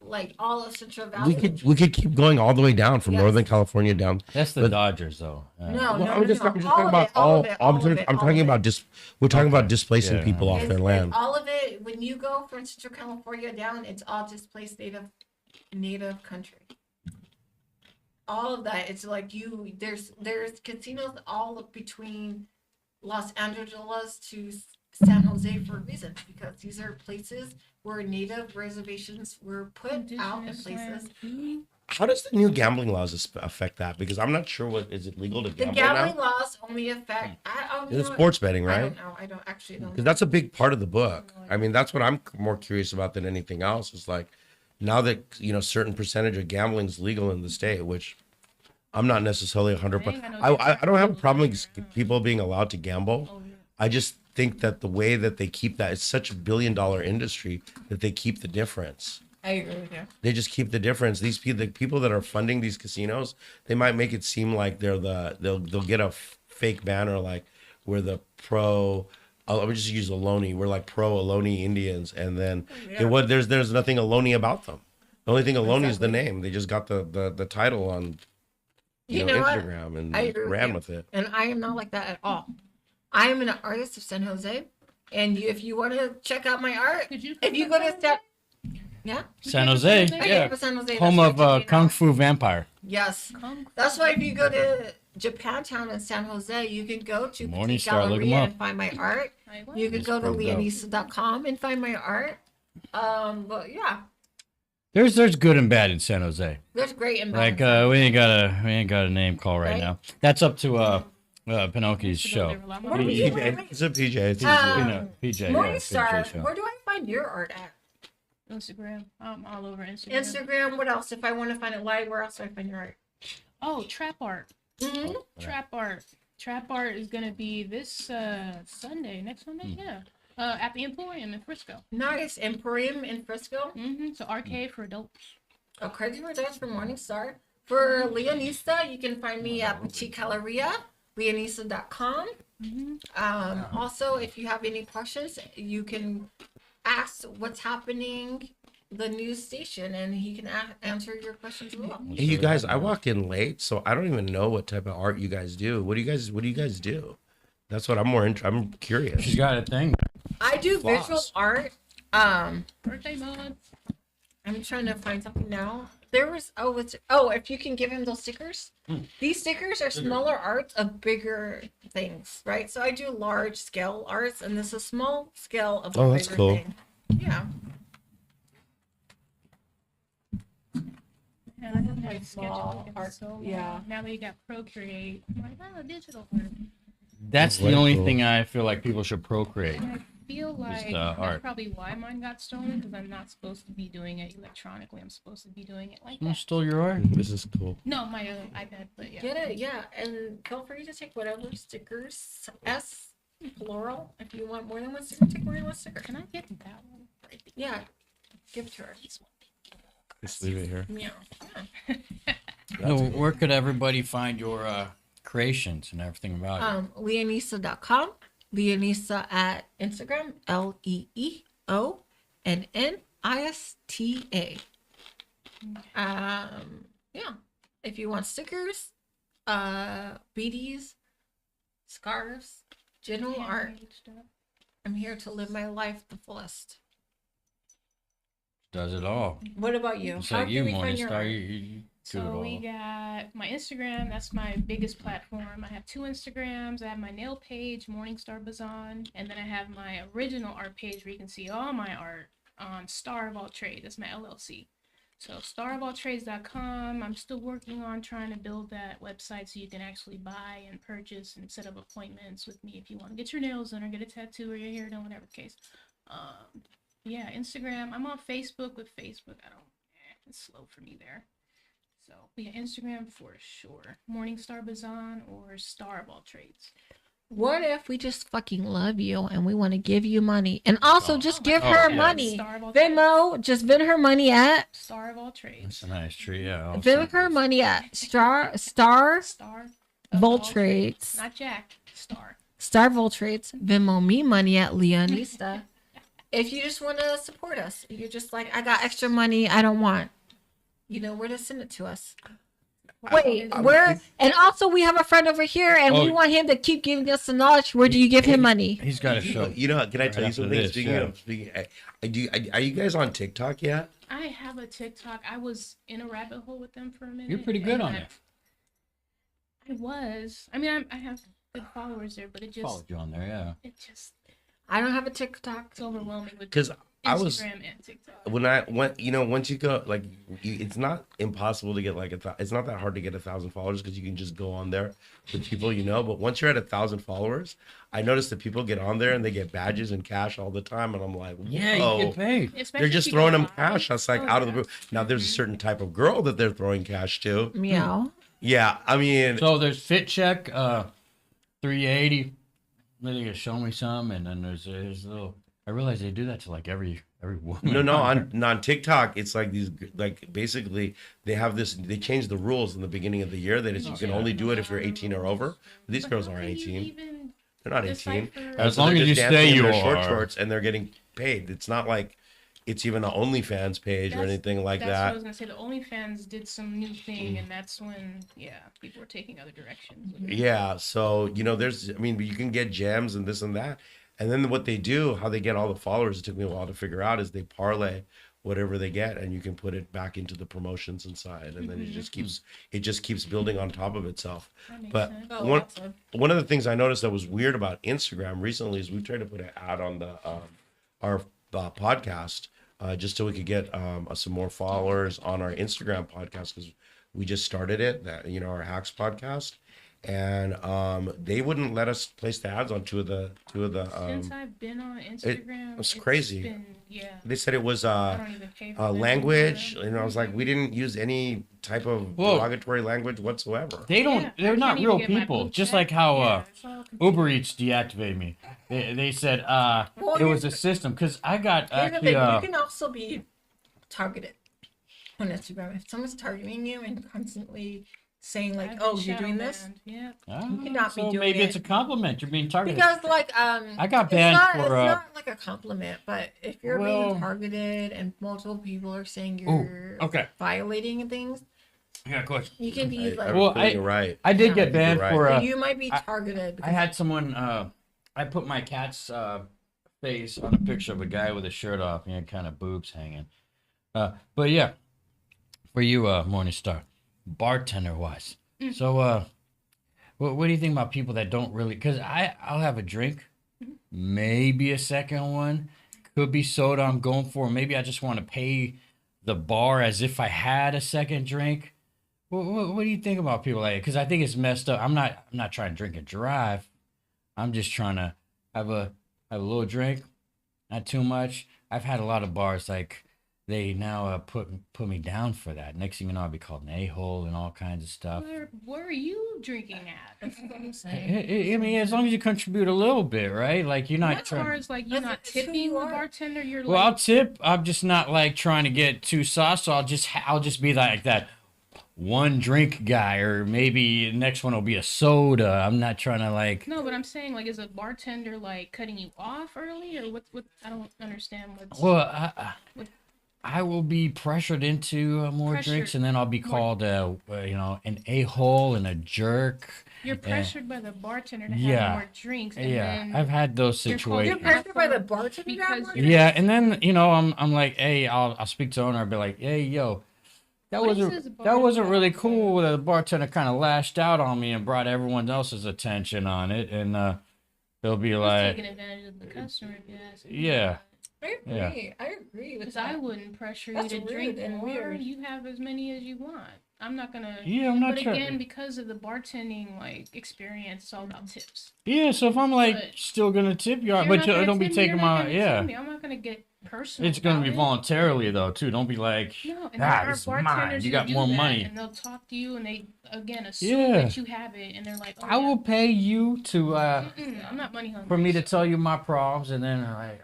like all of Central Valley. we could keep going all the way down from Yes. Northern California down. That's the But- Dodgers, though. No, Well, I'm just no. talking All about of it, all of it, all of it, I'm all talking of about it. we're talking about displacing Yeah. people off their It's land. all of it. When you go from Central California down, it's all displaced native country. All of that. It's like there's casinos all between Los Angeles to San Jose for a reason, because these are places where native reservations were put out in Indigenous places. land. How does the new gambling laws affect that? Because I'm not sure what is it legal to The gamble gambling now? laws only affect. I don't It's know. sports betting, I right? don't know. I don't actually know. Because that's a big part of the book. I mean, that's what I'm more curious about than anything else. Is like now that certain percentage of gambling is legal in the state, which I'm not necessarily 100%. I ain't got no I don't have a difference. problem with people being allowed to gamble. Oh, yeah. I just think that the way that they keep that, it's such a billion-dollar industry that they keep the difference. I agree with you. They just keep the difference. These people, the people that are funding these casinos, they might make it seem like they'll get a fake banner like we're the pro. I would just use Ohlone. We're like pro Ohlone Indians, and then there's nothing Ohlone about them. The only thing Ohlone is the name. They just got the title on You know what? Instagram and I agree with ran you. with it. And I am not like that at all. I am an artist of San Jose, and if you want to check out my art, Could you if you go to yeah, San Jose, I I yeah, go to San Jose. home that's of where I Kung know. Fu Vampire. Yes, Kung Fu. that's why if you go to Japantown in San Jose, you can go to Morning Petite Star, look 'em Galleria up. and find my art. Like, what? You can It's go to scrolled up. leonisa.com and find my art. But yeah, There's good and bad in San Jose. there's great and bad. Like we ain't got a name call right Right. now. That's up to Pinocchio's Should go show. there a lot What more. do you- It's a PJ. It's PJ, yeah, Morningstar, PJ show. where do I find your art at? Instagram. I'm all over Instagram. Instagram. What else? If I want to find it live, where else do I find your art? Oh, trap art. Mm-hmm. Trap art. Trap art is gonna be this Sunday, next Sunday, yeah. At the Emporium in Frisco. Nice. Emporium in Frisco. So arcade for adults. Oh, Crazy Redox for Morningstar. For Leonista, you can find me at Petite Galleria, leonisa.com. Also, if you have any questions, you can ask what's happening the news station, and he can answer your questions as well. Hey, you guys, I walk in late, so I don't even know what type of art you guys do. What do you guys do? That's what I'm I'm curious. She's got a thing. I do Floss. visual art. Birthday month. I'm trying to find something now. There was if you can give him those stickers. These stickers are smaller arts of bigger things, right? So I do large scale arts, and this is small scale of a Oh, that's bigger cool. thing. Yeah. Yeah, I have my Like sketch small book art, so long. yeah. Now that you got Procreate, I'm like, oh, digital art. That's the Very only cool. thing I feel like people should procreate. I feel like art. that's probably why mine got stolen, because I'm not supposed to be doing it electronically. I'm supposed to be doing it like Someone that. stole your art. This is cool. No, my iPad, but yeah. Get it, yeah. And feel free to take whatever stickers, S plural. If you want more than one sticker, take more than one sticker. Can I get that one? Yeah. Give it to her. Just leave it here. Yeah. Where could everybody find your creations and everything about it? Leonisa.com. Leonisa at Instagram. LeonNista. Yeah. If you want stickers, BDs, scarves, general art, Handmade stuff. I'm here to live my life the fullest. Does it all. What about you? It's How like can you, we find your Morningstar. art? You do it So all. we got my Instagram. That's my biggest platform. I have 2 Instagrams. I have my nail page, Morningstar Bazan, and then I have my original art page where you can see all my art on Star of All Trades. That's my LLC. So starofalltrades.com. I'm still working on trying to build that website so you can actually buy and purchase and set up appointments with me if you want to get your nails done or get a tattoo or your hair done, whatever the case. Yeah, Instagram. I'm on Facebook with Facebook. It's slow for me there. So yeah, Instagram for sure. Morningstar Bazaar or Star of all trades. What if we just fucking love you and we want to give you money? And also just give Oh, her yeah. money. Star of all trades. Venmo, just Vend her money at Star of all trades. That's a nice tree. Yeah. I'll Vend send her this. money at Star Star of all Voltrades. Not Jack. Star. Star Voltrades. Venmo me money at Leonista. If you just want to support us, you're just like, I got extra money I don't want. You know where to send it to us. Wait, where? And also, we have a friend over here, and we Oh. want him to keep giving us the knowledge. Where do you give him money? He's got to show. You know, can I tell you after something? this, Speaking yeah. of speaking, are you guys on TikTok yet? I have a TikTok. I was in a rabbit hole with them for a minute. You're pretty good and on it. I was. I mean, I have good followers there, but Followed you on there, yeah. I don't have a TikTok. it's overwhelming with Because I Instagram was and TikTok. once you go like it's not impossible to get like it's not that hard to get 1,000 followers because you can just go on there with people you know. But once you're at 1,000 followers, I noticed that people get on there and they get badges and cash all the time, and I'm like, Yeah, whoa. you get paid. Especially They're if just you throwing go them live. cash. That's like Oh, out of the yeah. blue. Now there's a certain type of girl that they're throwing cash to. Meow. Yeah, I mean, So there's Fit Check, 380. Then you show me some, and then there's a little. I realize they do that to like every woman. no, on TikTok, it's like these like basically they have this. They changed the rules in the beginning of the year that is you can only do it if you're 18 or over. These But girls how aren't can you 18. even They're not 18. decipher- As So long they're as you just say dancing in you their short are. shorts and they're getting paid. It's not like it's even an OnlyFans page or That's- anything like that's what I that. was gonna say. The OnlyFans did some new thing, and that's when people were taking other directions. with it. Yeah, so there's, I mean, you can get gems and this and that, and then what they do, how they get all the followers, it took me a while to figure out, is they parlay whatever they get, and you can put it back into the promotions inside, and then it just keeps building on top of itself. That makes But sense. one of the things I noticed that was weird about Instagram recently is we tried to put an ad on the our podcast just so we could get some more followers on our Instagram podcast because we just started it, that our Hacks podcast, and they wouldn't let us place the ads on two of the Since I've been on Instagram, it's crazy. been, they said it was I don't even pay for that language, anymore. and I was like, we didn't use any type of Whoa. derogatory language whatsoever. They don't. Yeah, I they're not can't even real get my people. blue Just check. like how Yeah, it's all Uber Eats deactivated me. They said it was a system because I got Here's the actually. thing, you can also be targeted on Instagram. If someone's targeting you and constantly saying like, I've "Oh, been you're doing shadow this," banned. Yeah. Ah, cannot be so doing maybe it. it's a compliment. You're being targeted. because like I got it's banned not, for it's not like a compliment, but if you're well- being targeted and multiple people are saying you're okay. violating things, I got a question. you can be like, Well, You're right. I did Yeah. get banned You're for. you might be I- targeted. I had someone. I put my cat's face on a picture of a guy with his shirt off and he had kind of boobs hanging. But yeah, for you, Morningstar, bartender wise. So, what do you think about people that don't really? Because I'll have a drink, maybe a second one, could be soda. I'm going for. Maybe I just want to pay the bar as if I had a second drink. What do you think about people like? Because I think it's messed up. I'm not trying to drink and drive. I'm just trying to have a little drink, not too much. I've had a lot of bars like they now put me down for that. Next thing you know, I'll be called an a-hole and all kinds of stuff. Where are you drinking at? That's what I'm saying. I mean, as long as you contribute a little bit, right? Like you're not As far trying. as like you're not That's who tipping you the are. bartender, you're Well, I'll like tip. I'm just not like trying to get too sauce. So I'll just be like that one drink guy, or maybe the next one will be a soda. I'm not trying to like. no, but I'm saying like is a bartender like cutting you off early or what? I don't understand what's. Well, What- I will be pressured into more Pressured- drinks, and then I'll be called, an a-hole and a jerk. You're pressured by the bartender to have Yeah. more drinks. And Yeah, then I've had those you're called- you're situations. pressured by the bartender. Because now? you're- Yeah, and then I'm like, hey, I'll speak to the owner. I'll be like, hey, yo, that What is wasn't this that wasn't bar really for? cool. The bartender kind of lashed out on me and brought everyone else's attention on it, and they'll be He's like, taking advantage of the customer, if you ask me. yeah. I agree. I agree with Because that. I wouldn't pressure That's you to rude drink and more. weird. You have as many as you want. I'm not gonna. Yeah, I'm not But trying. again, because of the bartending like experience, it's all about tips. Yeah, so if I'm like But- still gonna tip you, You're but not you gonna don't be tip me, taking you're not my gonna yeah. tip me. I'm not gonna get personal. It's gonna about be it. voluntarily though too. Don't be like, No, and there are this is mine. bartenders You who got do more that, money. and they'll talk to you, and they again assume Yeah. that you have it, and they're like, oh, I yeah. will pay you to I'm not money hungry. for me to so- tell you my problems, and then like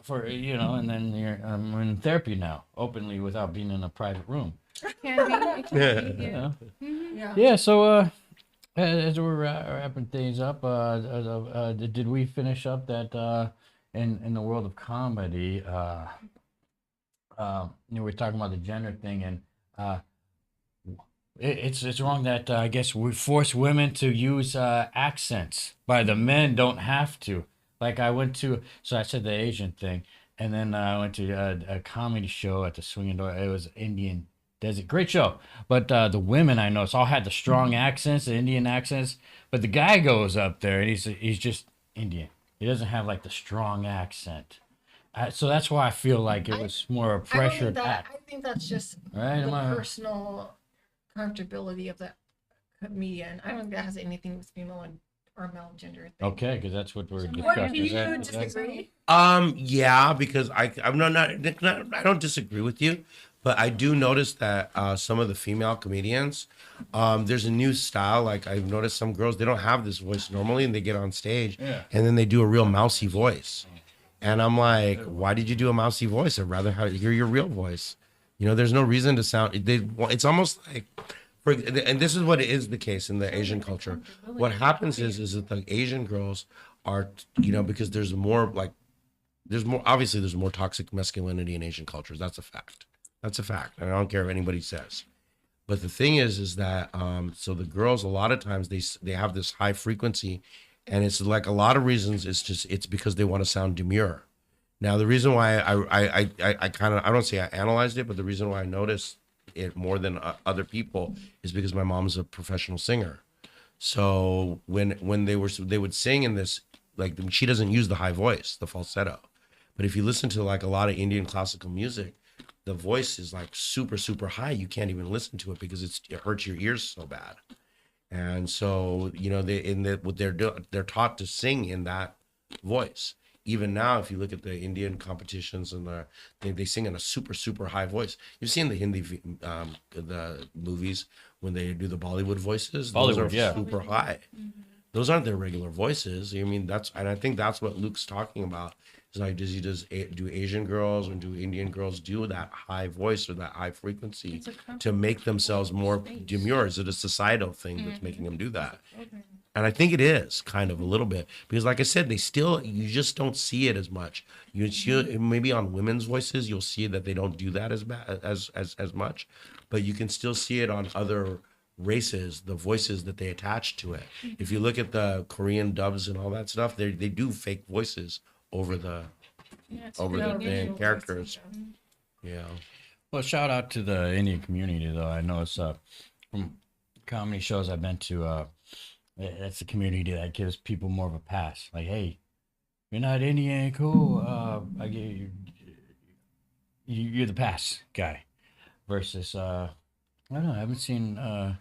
for and then I'm in therapy now, openly without being in a private room. Can be, it can be, yeah. Yeah. Yeah. So as we're wrapping things up, did we finish up that in the world of comedy? We're talking about the gender thing, and it's wrong that I guess we force women to use accents, but the men don't have to. Like I went to, so I said the Asian thing, and then I went to a comedy show at the Swinging Door. It was Indian Desert, great show. But the women I noticed all had the strong accents, the Indian accents. But the guy goes up there and he's just Indian. He doesn't have like the strong accent. So that's why I feel like it was more a pressured act. I think that's just Right? the Am I- personal comfortability of the comedian. I don't think that has anything with female or male gender. Thing. Okay, because that's what we're What, discussing. Do Is you that- disagree? Yeah, because I'm not I don't disagree with you, but I do notice that some of the female comedians, there's a new style. Like I've noticed some girls, they don't have this voice normally, and they get on stage, and then they do a real mousy voice, and I'm like, why did you do a mousy voice? I'd rather hear your real voice. There's no reason to sound. It's almost like, and this is what is the case in the Asian culture. What happens is that the Asian girls are, because there's more obviously there's more toxic masculinity in Asian cultures. That's a fact. That's a fact. And I don't care if anybody says. But the thing is that so the girls a lot of times they have this high frequency, and it's like a lot of reasons it's because they want to sound demure. Now the reason why I kind of, I don't say I analyzed it, but the reason why I noticed it more than other people is because my mom's a professional singer. So when they would sing in this, like she doesn't use the high voice, the falsetto. But if you listen to like a lot of Indian classical music, the voice is like super, super high. You can't even listen to it because it hurts your ears so bad. And so, they're taught to sing in that voice. Even now, if you look at the Indian competitions and they sing in a super, super high voice. You've seen the Hindi the movies when they do the Bollywood voices. Those Bollywood, are yeah. super high. Those aren't their regular voices. I mean, and I think that's what Luke's talking about. It's like, do Asian girls and do Indian girls do that high voice or that high frequency It's a to make themselves more space. demure? Is it a societal thing that's making them do that? And I think it is kind of a little bit because, like I said, you just don't see it as much. You see, maybe on women's voices, you'll see that they don't do that as bad as much, but you can still see it on other races, the voices that they attach to it. If you look at the Korean dubs and all that stuff, they do fake voices over the main characters. Yeah. Well, shout out to the Indian community, though. I know it's from comedy shows I've been to. That's the community that gives people more of a pass. Like, hey, you're not Indian, cool. I give you're the pass guy. Versus, I don't know. I haven't seen the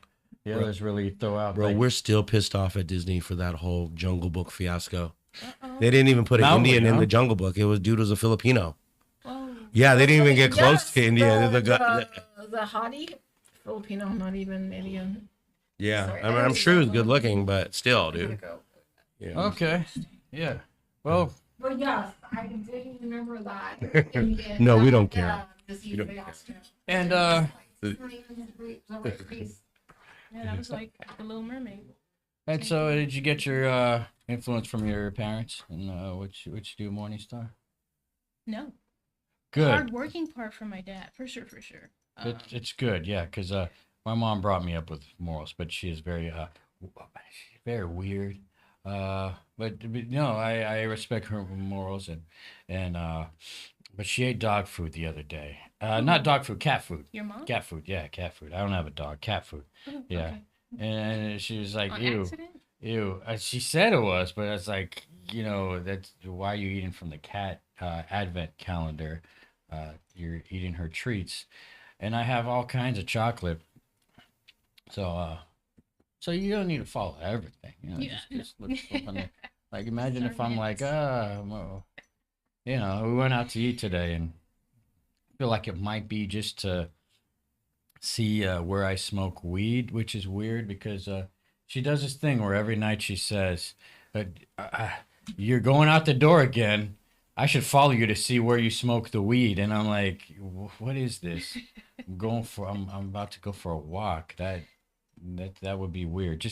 others really throw out. Bro, like, we're still pissed off at Disney for that whole Jungle Book fiasco. Uh-oh. They didn't even put an Mowgli, Indian in huh? the Jungle Book. Dude was a Filipino. Oh. Yeah, they didn't even get close Yes, to India. The hottie Filipino, not even Indian. Yeah, Sorry, I mean, I I'm was sure he was wrong. good looking, but still, dude. Yeah. Okay. Yeah. Well, But yes, I didn't remember that. No, we don't care. We don't care. and Yeah, that was like the Little Mermaid. and so did you get your influence from your parents and what you do Morningstar? No. Good. Hard working part for my dad, for sure, for sure. It's good, yeah, because my mom brought me up with morals, but she is very very weird. But no, I respect her morals and but she ate dog food the other day. Not dog food, cat food. Your mom? Cat food, yeah, cat food. I don't have a dog, cat food. Oh, Yeah. okay. And she was like, On ew, accident? ew. She said it was, but it's like, that's why are you eating from the cat advent calendar? You're eating her treats. And I have all kinds of chocolate. So you don't need to follow everything. Yeah, Just look stuff on there. Like imagine if Certain I'm like, hits. You know, we went out to eat today, and I feel like it might be just to see where I smoke weed, which is weird because she does this thing where every night she says, "You're going out the door again. I should follow you to see where you smoke the weed." And I'm like, "What is this? I'm about to go for a walk. That would be weird.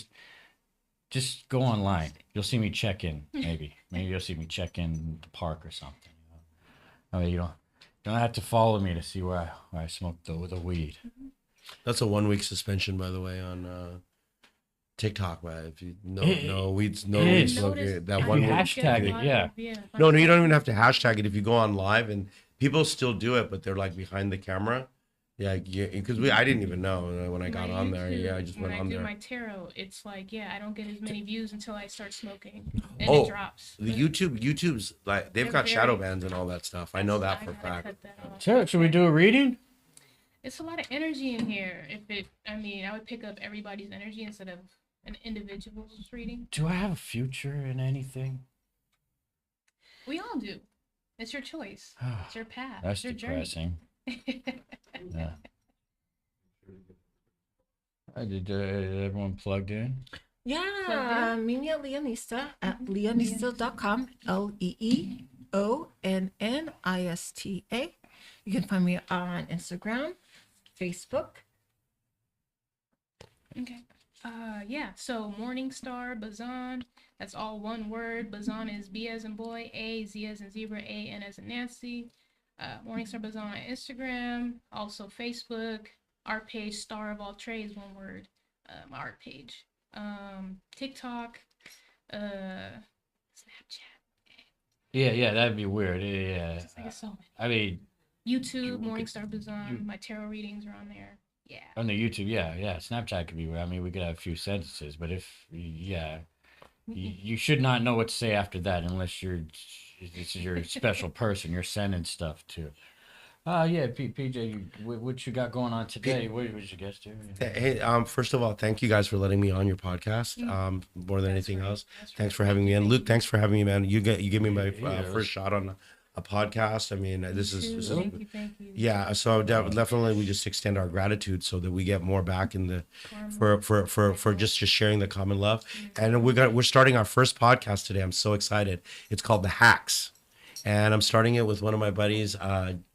Just go online. You'll see me check in. Maybe you'll see me check in the park or something. I mean, you don't have to follow me to see where I smoke the weed." That's a 1 week suspension, by the way, on TikTok. Right? If you no weeds, no it weed is. smoking. That If one you week. hashtag it, yeah. No, you don't even have to hashtag it if you go on live, and people still do it, but they're like behind the camera. Yeah, because I didn't even know when I got My on there. YouTube, Yeah, I just went on When I do there. my tarot, it's like, yeah, I don't get as many views until I start smoking, and Oh, it drops. The But YouTube's like they've They're got shadow very- bans and all that stuff. I know that I for a gotta fact. cut that off. So, should we do a reading? It's a lot of energy in here. I mean, I would pick up everybody's energy instead of an individual's reading. Do I have a future in anything? We all do. It's your choice. It's your path. That's it's your depressing. journey. Yeah. Did everyone plugged in? Yeah, Mina Leonista at leonista.com. LeeOnnista. You can find me on Instagram, Facebook. Okay. Yeah. So Morningstar Bazan. That's all one word. Bazan is B as in boy, A, Z as in zebra, A, N as in Nancy. Morningstar Bazan on Instagram. Also Facebook. Art page, Star of All Trades, one word. My art page. TikTok. Snapchat. Yeah, that'd be weird. Yeah. Just like it's so many. I mean, YouTube, Morningstar Bazan. My tarot readings are on there. Yeah. on the YouTube, yeah. Snapchat could be weird. I mean, we could have a few sentences, but you should not know what to say after that unless this is your special person you're sending stuff to. Yeah, PJ, what you got going on today? What was your guest here? Hey, first of all, thank you guys for letting me on your podcast. More than anything else, thanks for having me in. Luke, thanks for having me, man. You gave me my first shot on a podcast. I mean, this is Thank you. yeah. So definitely, we just extend our gratitude so that we get more back in the for just sharing the common love. And we're starting our first podcast today. I'm so excited. It's called The Hacks. And I'm starting it with one of my buddies,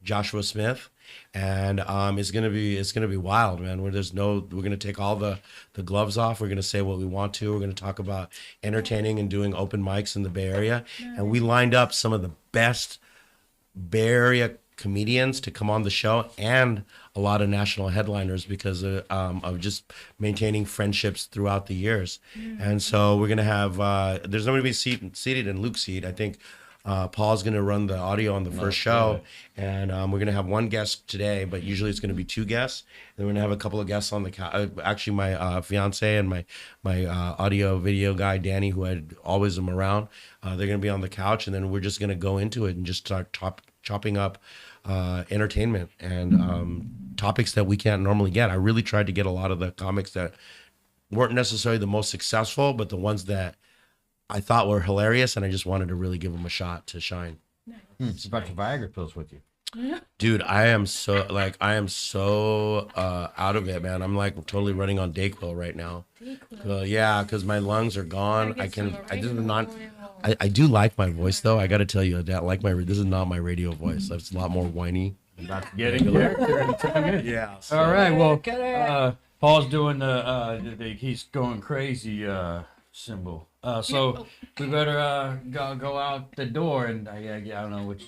Joshua Smith, and it's gonna be wild, man. We're gonna take all the gloves off. We're gonna say what we want to. We're gonna talk about entertaining and doing open mics in the Bay Area, and we lined up some of the best Bay Area comedians to come on the show, and a lot of national headliners because of just maintaining friendships throughout the years. And so we're gonna have there's nobody be seated in Luke's seat. I think. Paul's going to run the audio on the first show, and we're going to have one guest today, but usually it's going to be two guests. And we're going to have a couple of guests on the couch. Actually, my fiance and my audio video guy, Danny, who I always am around, they're going to be on the couch, and then we're just going to go into it and just start chopping up entertainment and topics that we can't normally get. I really tried to get a lot of the comics that weren't necessarily the most successful, but the ones that I thought were hilarious, and I just wanted to really give them a shot to shine. It's a bunch of Viagra pills with you. Dude, I am so out of it, man. I'm like totally running on Dayquil right now. Yeah, because my lungs are gone. I do like my voice though. I got to tell you, this is not my radio voice. It's a lot more whiny. About getting there. Yeah. All right. Well, Paul's doing the he's going crazy symbol. So we better go out the door, and I don't know which.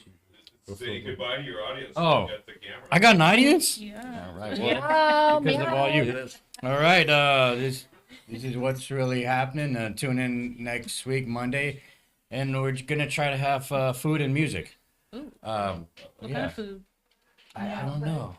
Say goodbye to your audience. Oh. Look at the camera. I got an audience. Yeah. All right. Well, because of all you. All right. This is what's really happening. Tune in next week, Monday, and we're gonna try to have food and music. Ooh. What What kind of food? I don't know.